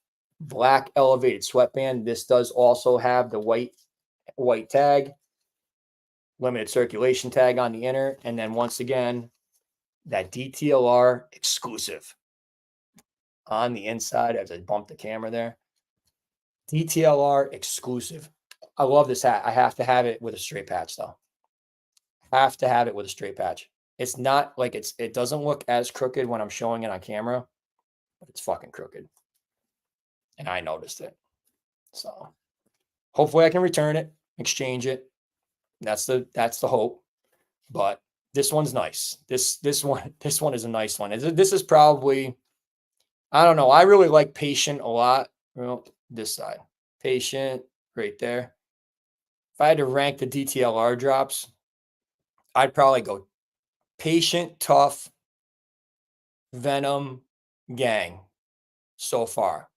black elevated sweatband. This does also have the white tag, limited circulation tag on the inner. And then once again, that DTLR exclusive on the inside. As I bump the camera there, DTLR exclusive. I love this hat. I have to have it with a straight patch though. Have to have it with a straight patch. It's not like it doesn't look as crooked when I'm showing it on camera, but it's fucking crooked. And I noticed it. So hopefully I can return it, exchange it. That's the hope. But this one's nice. This one is a nice one. This is probably, I don't know. I really like Patient a lot. Well, this side. Patient right there. If I had to rank the DTLR drops, I'd probably go Patient, Tough, Venom, Gang so far.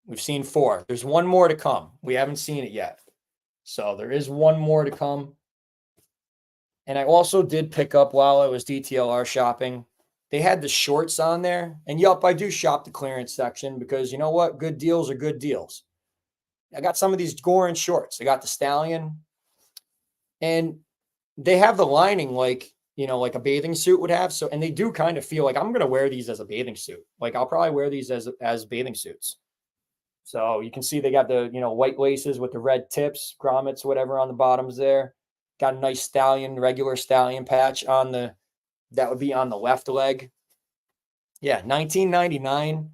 We've seen 4. There's one more to come. We haven't seen it yet. So there is one more to come. And I also did pick up while I was DTLR shopping. They had the shorts on there. And yup, I do shop the clearance section because you know what? Good deals are good deals. I got some of these Goorin shorts. I got the Stallion. And they have the lining like a bathing suit would have. So, and they do kind of feel like I'm going to wear these as a bathing suit. Like I'll probably wear these as bathing suits. So you can see they got the, white laces with the red tips, grommets, whatever on the bottoms there. Got a nice regular Stallion patch that would be on the left leg. Yeah, $19.99.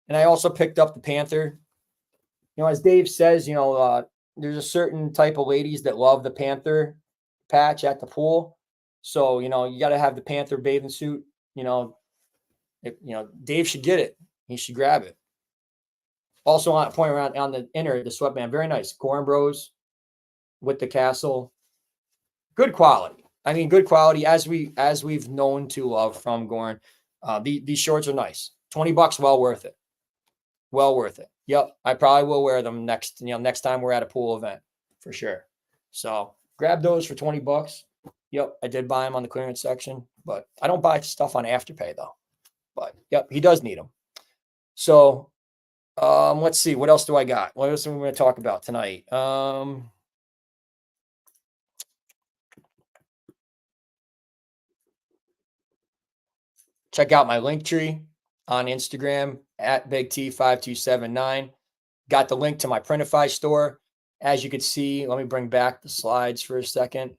And I also picked up the Panther. As Dave says, there's a certain type of ladies that love the Panther patch at the pool. So, you know, you got to have the Panther bathing suit. You know, Dave should get it. He should grab it. Also on point around on the inner, the sweatband, very nice. Goorin Bros with the castle. Good quality. I mean, good quality as we've known to love from Goorin. These shorts are nice. $20, well worth it. Well worth it. Yep, I probably will wear them next time we're at a pool event for sure. So grab those for $20. Yep, I did buy them on the clearance section, but I don't buy stuff on Afterpay though. But yep, he does need them. So let's see, what else do I got? What else are we going to talk about tonight? Check out my link tree on Instagram at BigT5279. Got the link to my Printify store. As you can see, let me bring back the slides for a second.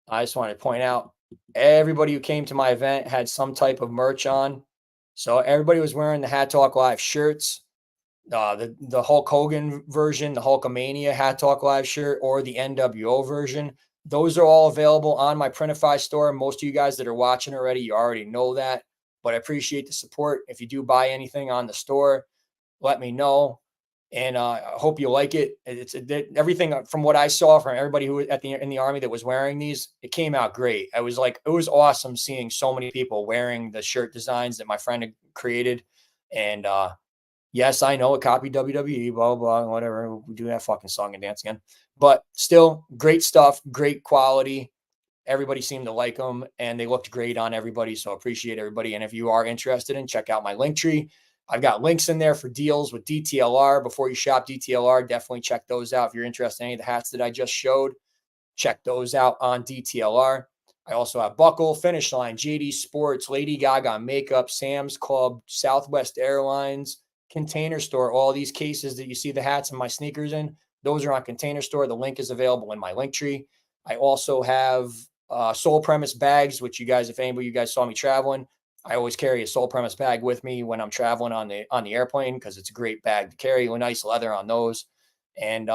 I just want to point out everybody who came to my event had some type of merch on. So everybody was wearing the Hat Talk Live shirts, the Hulk Hogan version, the Hulkamania Hat Talk Live shirt, or the NWO version. Those are all available on my Printify store. Most of you guys that are watching already, you already know that. But I appreciate the support. If you do buy anything on the store, let me know. And I hope you like it. It's everything from what I saw from everybody who was in the Army that was wearing these. It came out great. It was awesome seeing so many people wearing the shirt designs that my friend had created. And yes, I know it copied WWE, blah, blah, blah, whatever. We do that fucking song and dance again. But still, great stuff, great quality. Everybody seemed to like them, and they looked great on everybody. So appreciate everybody. And if you are interested check out my link tree. I've got links in there for deals with DTLR. Before you shop DTLR, definitely check those out. If you're interested in any of the hats that I just showed, check those out on DTLR. I also have Buckle, Finish Line, JD Sports, Lady Gaga Makeup, Sam's Club, Southwest Airlines, Container Store. All these cases that you see the hats and my sneakers in, those are on Container Store. The link is available in my link tree. I also have Soul Premise bags, which you guys, if anybody you guys saw me traveling, I always carry a Soul Premise bag with me when I'm traveling on the airplane because it's a great bag to carry. Nice leather on those. And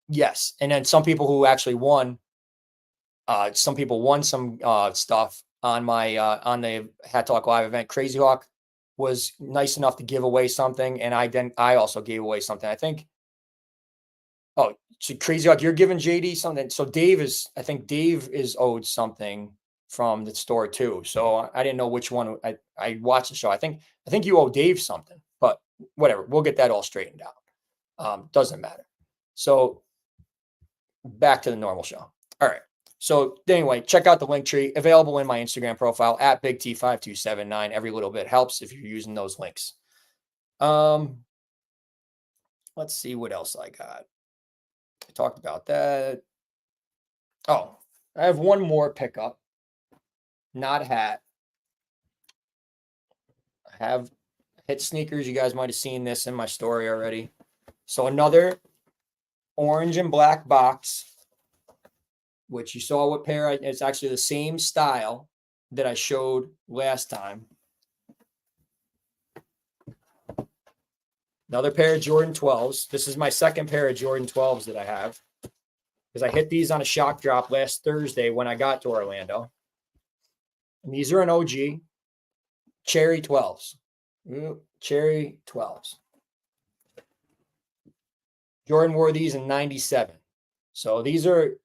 yes, and then some people who actually won, some stuff on my on the Hat Talk Live event. Crazy Hawk was nice enough to give away something, and I also gave away something. I think. Oh, so Crazy Hawk, you're giving JD something. So I think Dave is owed something from the store too. So I didn't know which one. I watched the show. I think you owe Dave something, but whatever. We'll get that all straightened out. Doesn't matter. So back to the normal show. All right. So anyway, check out the link tree available in my Instagram profile at BigT5279. Every little bit helps if you're using those links. Let's see what else I got. I talked about that. Oh, I have one more pickup. Not a hat. I have hit sneakers. You guys might have seen this in my story already. So another orange and black box, which you saw what pair. It's actually the same style that I showed last time. Another pair of Jordan 12s. This is my second pair of Jordan 12s that I have because I hit these on a shock drop last Thursday when I got to Orlando. And these are an OG Cherry 12s. Cherry 12s. Jordan wore these in 97. So these are,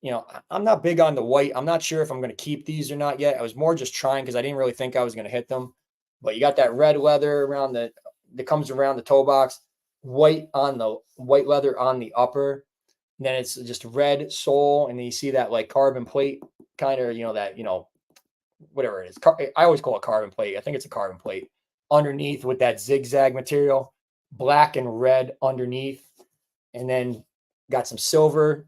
I'm not big on the white. I'm not sure if I'm going to keep these or not yet. I was more just trying because I didn't really think I was going to hit them. But you got that red leather that comes around the toe box, white leather on the upper. And then it's just red sole. And then you see that like carbon plate kind of, whatever it is. I always call it carbon plate. I think it's a carbon plate underneath with that zigzag material, black and red underneath. And then got some silver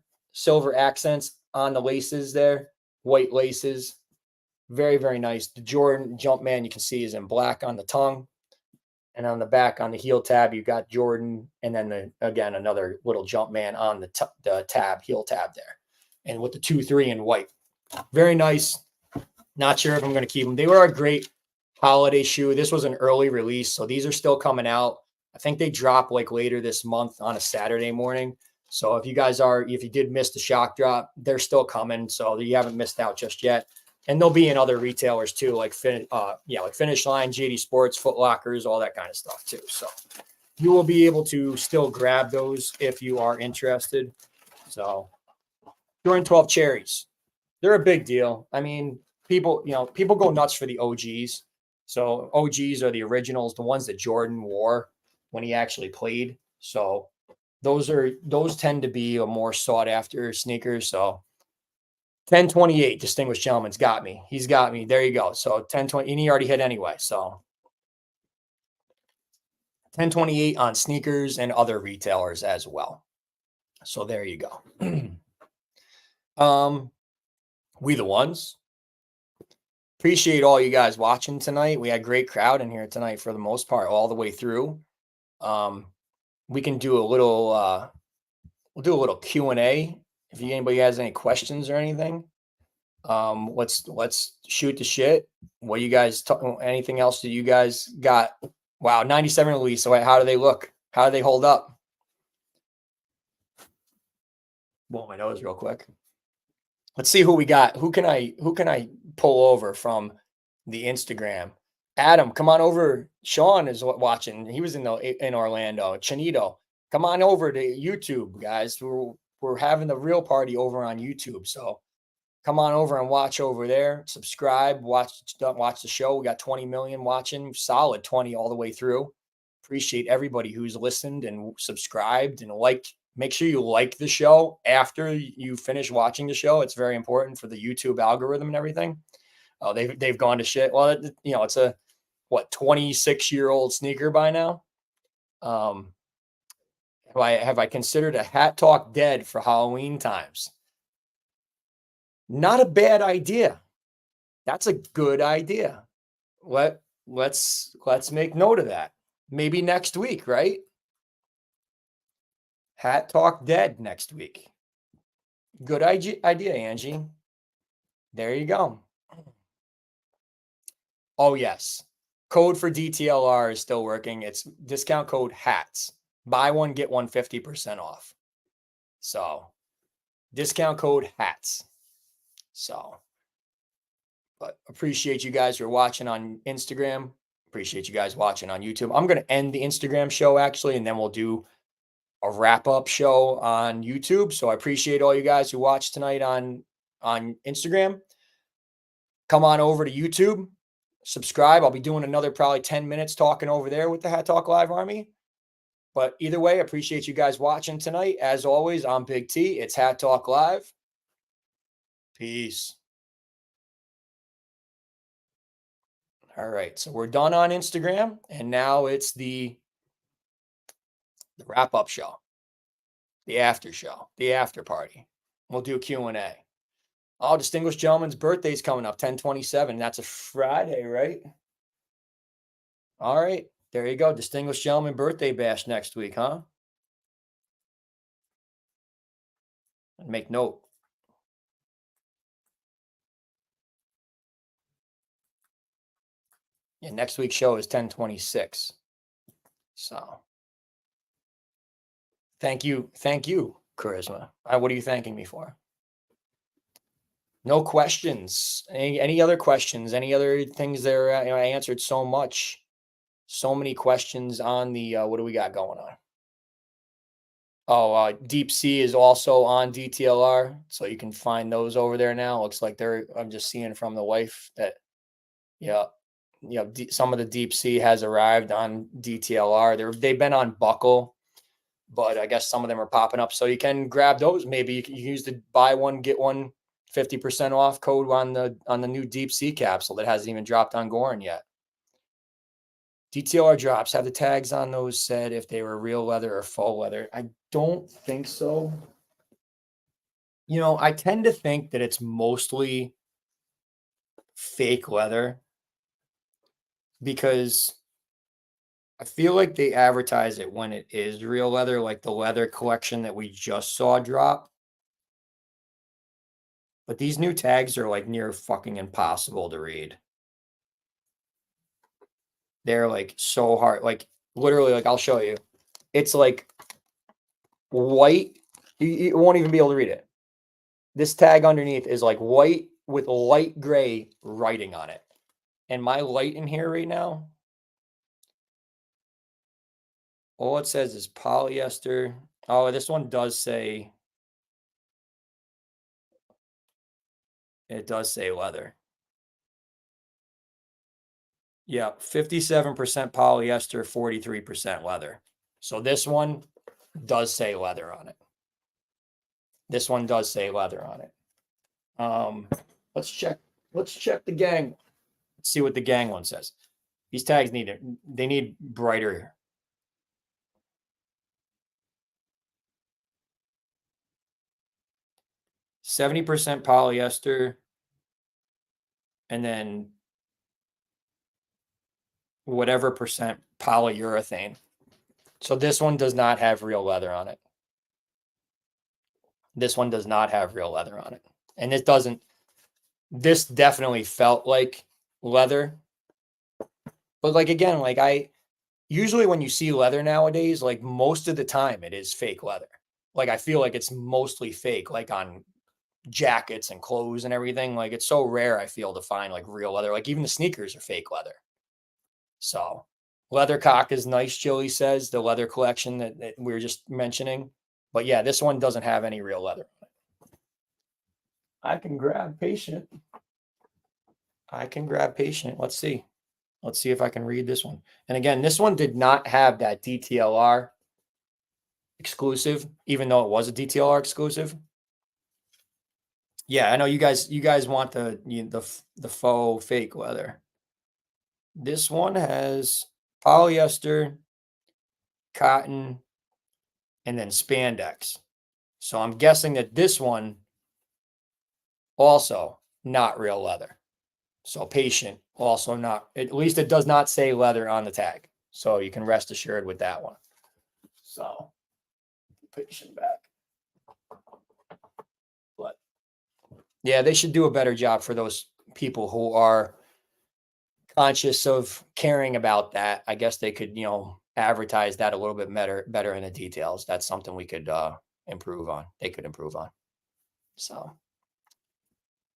accents on the laces there, white laces. Very, very nice. The Jordan Jumpman you can see is in black on the tongue. And on the back, on the heel tab, you got Jordan. And then, again, another little Jumpman on the tab, heel tab there. And with the 2-3 in white. Very nice. Not sure if I'm going to keep them. They were a great holiday shoe. This was an early release, so these are still coming out. I think they drop like later this month on a Saturday morning. So if you did miss the shock drop, they're still coming. So you haven't missed out just yet. And they'll be in other retailers too, like like Finish Line, JD Sports, Foot Lockers, all that kind of stuff too. So you will be able to still grab those if you are interested. So Goorin 12 cherries, they're a big deal. I mean, people go nuts for the OGs. So OGs are the originals, the ones that Jordan wore when he actually played. So those tend to be a more sought after sneakers. So 1028 distinguished gentleman's got me. He's got me. There you go. So 1020, and he already hit anyway. So 1028 on sneakers and other retailers as well. So there you go. We the ones. Appreciate all you guys watching tonight. We had a great crowd in here tonight for the most part, all the way through. We can do a little we'll do a little Q&A if anybody has any questions or anything. Let's shoot the shit. What you guys anything else that you guys got? Wow, 97 release. So how do they look? How do they hold up? Blow my nose real quick. Let's see who we got. Who can I pull over from the Instagram? Adam, come on over. Sean is watching. He was in Orlando. Chinito, come on over to YouTube, guys. We're having the real party over on YouTube. So come on over and watch over there. Subscribe, watch the show. We got 20 million watching, solid 20 all the way through. Appreciate everybody who's listened and subscribed and liked. Make sure you like the show after you finish watching the show. It's very important for the YouTube algorithm and everything. They've gone to shit. Well, it's a 26-year-old sneaker by now. Have I considered a Hat Talk dead for Halloween times? Not a bad idea. That's a good idea. Let's make note of that. Maybe next week, right? Hat Talk dead next week. Good idea, Angie. There you go. Oh, yes. Code for DTLR is still working. It's discount code HATS. Buy one, get one 50% off. So discount code HATS. So, but appreciate you guys who are watching on Instagram. Appreciate you guys watching on YouTube. I'm going to end the Instagram show actually, and then we'll do a wrap-up show on YouTube. So I appreciate all you guys who watched tonight on Instagram. Come on over to YouTube, subscribe. I'll be doing another probably 10 minutes talking over there with the Hat Talk Live Army. But either way, I appreciate you guys watching tonight. As always, I'm Big T. It's Hat Talk Live. Peace. All right, so we're done on Instagram, and now it's the wrap-up show, the after show, the after party. We'll do Q&A. Oh, distinguished gentleman's birthday's coming up, 10/27. That's a Friday, right? All right, there you go. Distinguished gentleman birthday bash next week, huh? And make note. Yeah, next week's show is 10/26. So thank you, Charisma. What are you thanking me for? No questions. Any other questions? Any other things there? I answered so many questions on the what do we got going on? Oh, Deep Sea is also on DTLR, so you can find those over there now. Looks like I'm just seeing from the wife that, some of the Deep Sea has arrived on DTLR. They've been on Buckle, but I guess some of them are popping up. So you can grab those. Maybe you can use the buy one, get one 50% off code on the new Deep Sea capsule that hasn't even dropped on Goorin yet. DTLR drops have the tags on those said if they were real leather or faux leather. I don't think so. I tend to think that it's mostly fake leather because I feel like they advertise it when it is real leather, like the leather collection that we just saw drop. But these new tags are like near fucking impossible to read. They're like so hard. Like literally, like I'll show you. It's like white You won't even be able to read it. This tag underneath is like white with light gray writing on it. And my light in here right now, all it says is polyester. Oh, this one does say, it does say leather. Yeah, 57% polyester, 43% leather. So this one does say leather on it. This one does say leather on it. Let's check the gang. Let's see what the gang one says. These tags they need brighter. %70 polyester, and then whatever percent polyurethane. So this one does not have real leather on it. This one does not have real leather on it. And it doesn't, this definitely felt like leather. But like, again, like usually when you see leather nowadays, like most of the time it is fake leather. Like I feel like it's mostly fake, like on jackets and clothes and everything. Like it's so rare, I feel, to find like real leather. Like even the sneakers are fake leather. So Leathercock is nice, Joey says, the leather collection that we were just mentioning. But yeah, this one doesn't have any real leather. I can grab patient. Let's see. Let's see if I can read this one. And again, this one did not have that DTLR exclusive, even though it was a DTLR exclusive. Yeah, I know you guys want the faux fake leather. This one has polyester, cotton, and then spandex. So I'm guessing that this one also not real leather. So patient also not, at least it does not say leather on the tag. So you can rest assured with that one. So patient back. But yeah, they should do a better job for those people who are conscious of caring about that. I guess they could, advertise that a little bit better in the details. That's something we could improve on. They could improve on. So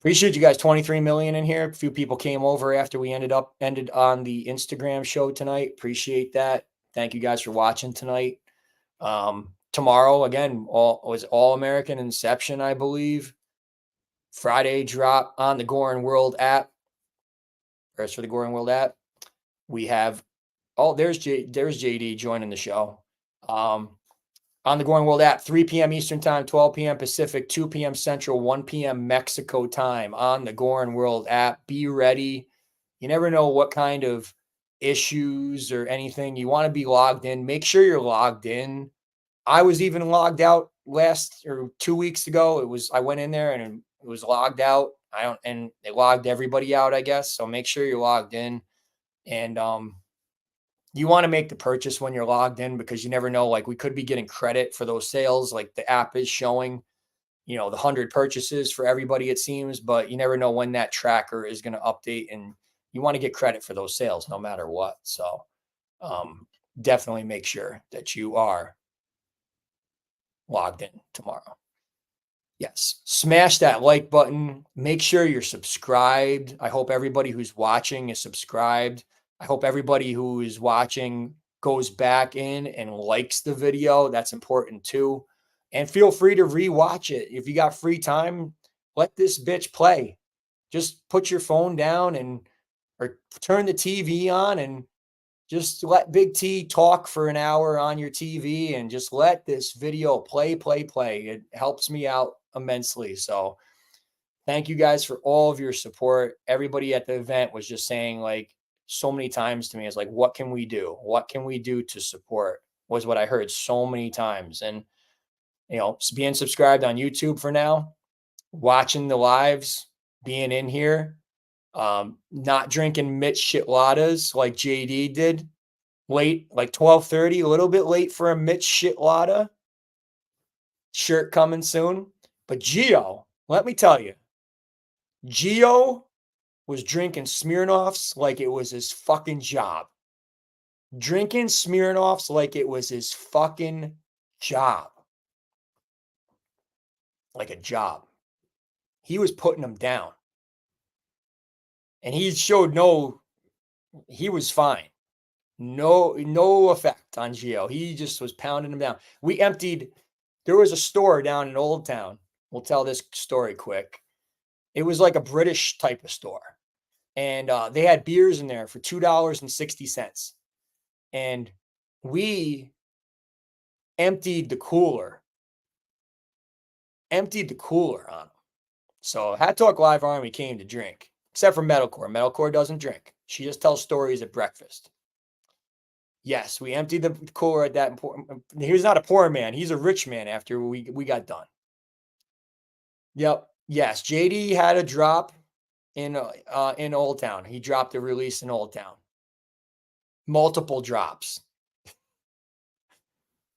appreciate you guys. 23 million in here. A few people came over after we ended on the Instagram show tonight. Appreciate that. Thank you guys for watching tonight. Tomorrow again, All American Inception, I believe. Friday drop on the Goorin World app. Or for the Goorin World app. We have there's JD joining the show. On the Goorin World app, 3 p.m. Eastern time, 12 p.m. Pacific, 2 p.m. Central, 1 p.m. Mexico time on the Goorin World app. Be ready. You never know what kind of issues or anything. You want to be logged in. Make sure you're logged in. I was even logged out 2 weeks ago. I went in there and it was logged out. And they logged everybody out, I guess. So make sure you're logged in. And you want to make the purchase when you're logged in, because you never know, like we could be getting credit for those sales. Like the app is showing, the 100 purchases for everybody, it seems, but you never know when that tracker is going to update, and you want to get credit for those sales no matter what. So definitely make sure that you are logged in tomorrow. Yes. Smash that like button. Make sure you're subscribed. I hope everybody who's watching is subscribed. I hope everybody who is watching goes back in and likes the video. That's important too. And feel free to rewatch it. If you got free time, let this bitch play. Just put your phone down or turn the TV on and just let Big T talk for an hour on your TV and just let this video play. It helps me out immensely. So thank you guys for all of your support. Everybody at the event was just saying, like, so many times to me, is like, what can we do? What can we do to support? Was what I heard so many times. And, being subscribed on YouTube for now, watching the lives, being in here, not drinking Mitch shitladas like JD did late, like 12:30, a little bit late for a Mitch shitlada shirt coming soon. But Gio, let me tell you, Gio was drinking Smirnoffs like it was his fucking job. Drinking Smirnoffs like it was his fucking job. like a job. He was putting them down. And he showed he was fine. No effect on Gio. He just was pounding him down. There was a store down in Old Town. We'll tell this story quick. It was like a British type of store. And they had beers in there for $2.60. And we emptied the cooler on them. So Hat Talk Live Army came to drink, except for Metalcore. Metalcore doesn't drink. She just tells stories at breakfast. Yes, we emptied the cooler at that important. He was not a poor man. He's a rich man after we got done. Yep. Yes, JD had a drop in Old Town. He dropped a release in Old Town. Multiple drops.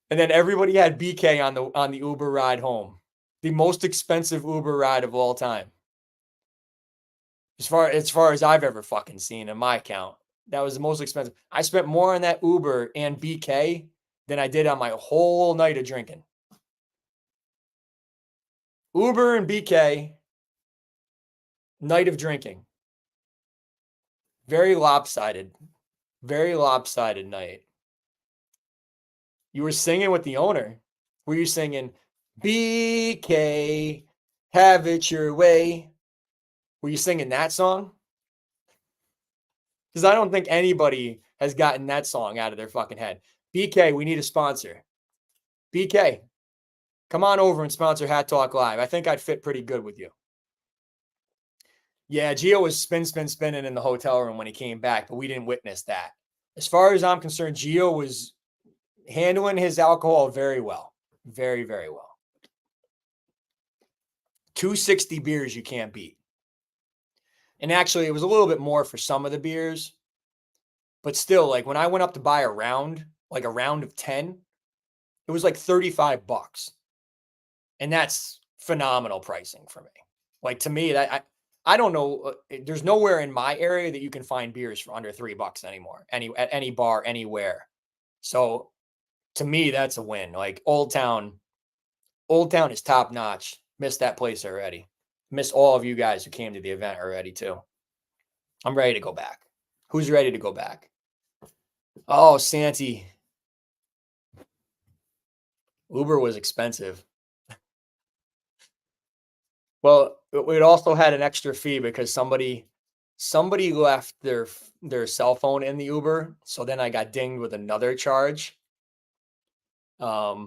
And then everybody had BK on the Uber ride home. The most expensive Uber ride of all time. As far as I've ever fucking seen in my account. That was the most expensive. I spent more on that Uber and BK than I did on my whole night of drinking. Uber and BK, night of drinking. Very lopsided night. You were singing with the owner. Were you singing, BK, have it your way? Were you singing that song? Because I don't think anybody has gotten that song out of their fucking head. BK, we need a sponsor. BK, come on over and sponsor Hat Talk Live. I think I'd fit pretty good with you. Yeah, Gio was spinning in the hotel room when he came back, but we didn't witness that. As far as I'm concerned, Gio was handling his alcohol very well. Very, very well. 260 beers you can't beat. And actually, it was a little bit more for some of the beers. But still, like when I went up to buy a round of 10, it was like $35. And that's phenomenal pricing for me. Like to me, I don't know. There's nowhere in my area that you can find beers for under $3 anymore. At any bar, anywhere. So to me, that's a win. Like Old Town is top notch. Missed that place already. Missed all of you guys who came to the event already too. I'm ready to go back. Who's ready to go back? Oh, Santi. Uber was expensive. Well, it also had an extra fee because somebody left their cell phone in the Uber, so then I got dinged with another charge. Yeah,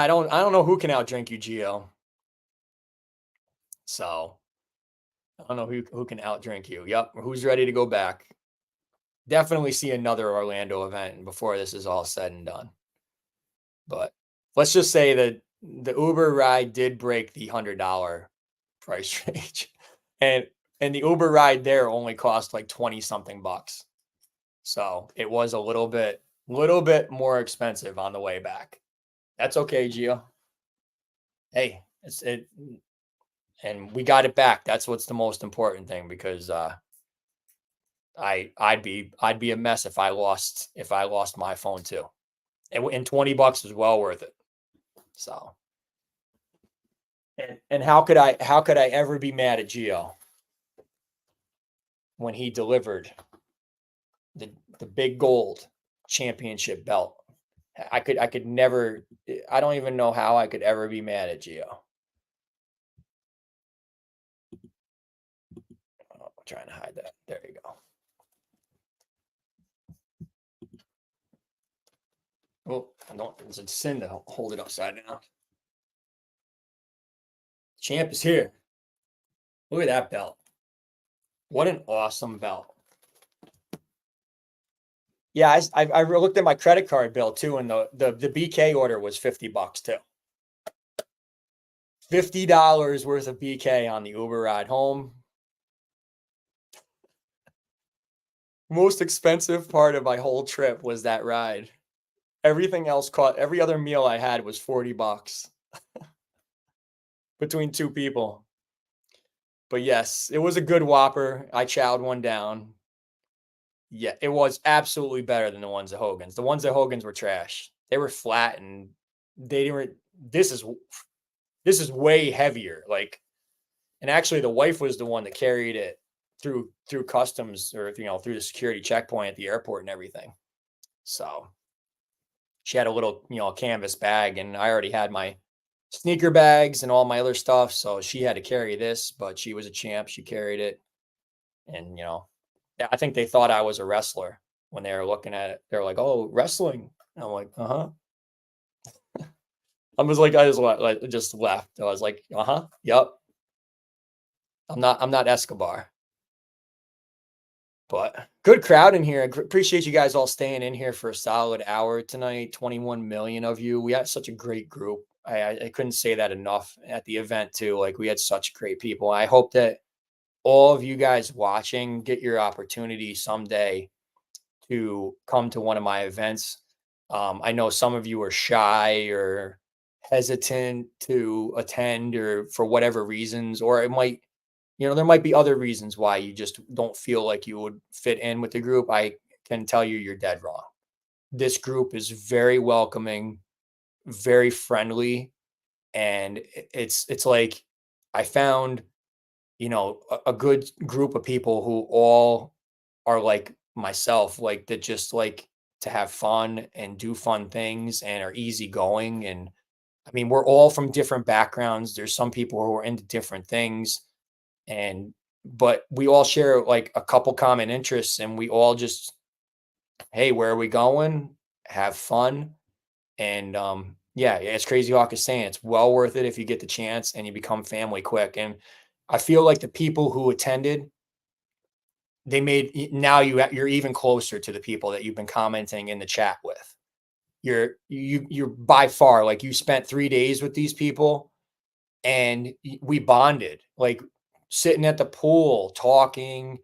I don't know who can outdrink you, Gio. So I don't know who can outdrink you. Yep, who's ready to go back? Definitely see another Orlando event before this is all said and done. But let's just say that the Uber ride did break the $100 price range, and the Uber ride there only cost like 20 something bucks. So it was a little bit more expensive on the way back. That's okay, Gio. Hey, and we got it back. That's what's the most important thing, because I'd be a mess if I lost my phone too. And $20 was well worth it. So, and how could I ever be mad at Gio when he delivered the big gold championship belt? I could never. I don't even know how I could ever be mad at Gio. Oh, I'm trying to hide that. There you go. Well, it's a sin to hold it upside down. Champ is here. Look at that belt. What an awesome belt. Yeah, I looked at my credit card bill too, and the BK order was $50 too. $50 worth of BK on the Uber ride home. Most expensive part of my whole trip was that ride. Everything else every other meal I had was $40 between two people. But yes, it was a good Whopper. I chowed one down. Yeah, it was absolutely better than the ones at Hogan's. The ones at Hogan's were trash. They were flat and they this is this is way heavier. Like, and actually, the wife was the one that carried it through customs, or through the security checkpoint at the airport and everything. So she had a little canvas bag, and I already had my sneaker bags and all my other stuff. So she had to carry this, but she was a champ. She carried it, and yeah, I think they thought I was a wrestler when they were looking at it. They're like, "Oh, wrestling." And I'm like, "Uh huh." I just left. I was like, "Uh huh, yep." I'm not Escobar. But good crowd in here. Appreciate you guys all staying in here for a solid hour tonight. 21 million of you. We had such a great group. I couldn't say that enough at the event too. Like, we had such great people. I hope that all of you guys watching get your opportunity someday to come to one of my events. I know some of you are shy or hesitant to attend, or for whatever reasons, or it might, there might be other reasons why you just don't feel like you would fit in with the group. I can tell you, you're dead wrong. This group is very welcoming, very friendly, and it's like I found, a good group of people who all are like myself, like that, just like to have fun and do fun things and are easygoing. And I mean, we're all from different backgrounds. There's some people who are into different things, and but we all share like a couple common interests, and we all just, hey, where are we going? Have fun. And yeah, it's Crazy Hawk is saying, it's well worth it if you get the chance and you become family quick. And I feel like the people who attended, they made now you're even closer to the people that you've been commenting in the chat with. You're by far, like, you spent 3 days with these people, and we bonded, like sitting at the pool, talking,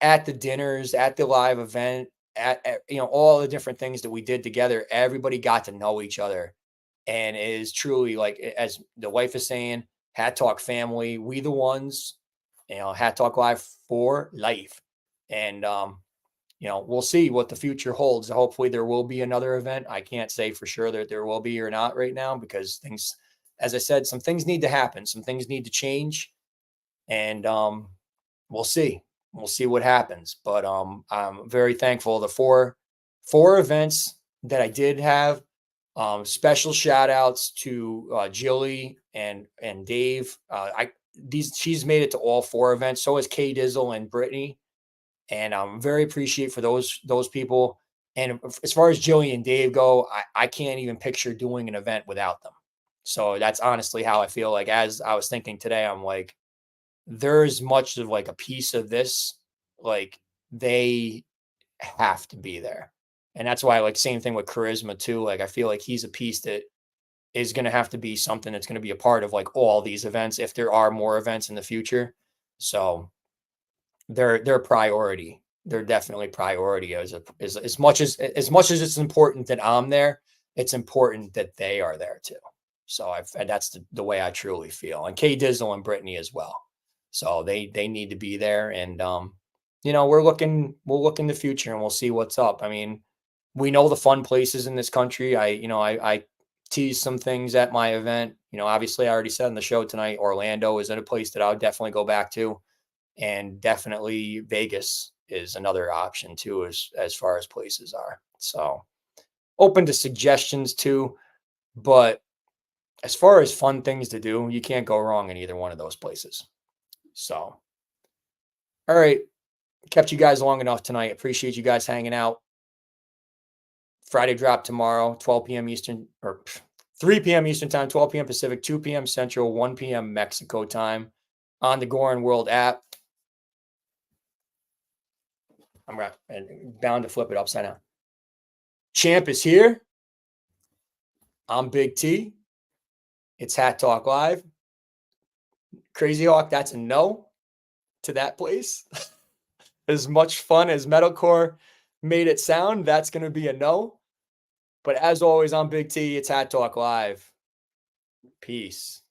at the dinners, at the live event, at all the different things that we did together. Everybody got to know each other, and it is truly, like, as the wife is saying, Hat Talk family. We the ones, Hat Talk Live for life. And we'll see what the future holds. Hopefully there will be another event. I can't say for sure that there will be or not right now, because things, as I said, some things need to happen, some things need to change, and we'll see. We'll see what happens. But I'm very thankful. The four events that I did have. Special shout outs to Jilly and Dave. She's made it to all four events. So has Kay Dizzle and Brittany, and I'm very appreciative for those people. And as far as Jilly and Dave go, I can't even picture doing an event without them. So that's honestly how I feel. Like, as I was thinking today, I'm like, there's much of like a piece of this, like, they have to be there. And that's why, like, same thing with Charisma too. Like, I feel like he's a piece that is going to have to be something that's going to be a part of like all these events, if there are more events in the future. So they're priority. They're definitely priority, as much as it's important that I'm there, it's important that they are there too. So and that's the way I truly feel. And Kay Dizzle and Brittany as well. So they need to be there. And we'll look in the future and we'll see what's up. I mean, we know the fun places in this country. I teased some things at my event. Obviously I already said in the show tonight, Orlando is in a place that I would definitely go back to. And definitely Vegas is another option too, as far as places are. So open to suggestions too. But as far as fun things to do, you can't go wrong in either one of those places. So, all right. Kept you guys long enough tonight. Appreciate you guys hanging out. Friday drop tomorrow, 12 p.m. Eastern, or 3 p.m. Eastern time, 12 p.m. Pacific, 2 p.m. Central, 1 p.m. Mexico time on the Goorin World app. I'm bound to flip it upside down. Champ is here. I'm Big T. It's Hat Talk Live. Crazy Hawk, that's a no to that place. As much fun as Metalcore made it sound, that's going to be a no. But as always, I'm Big T. It's Hat Talk Live. Peace.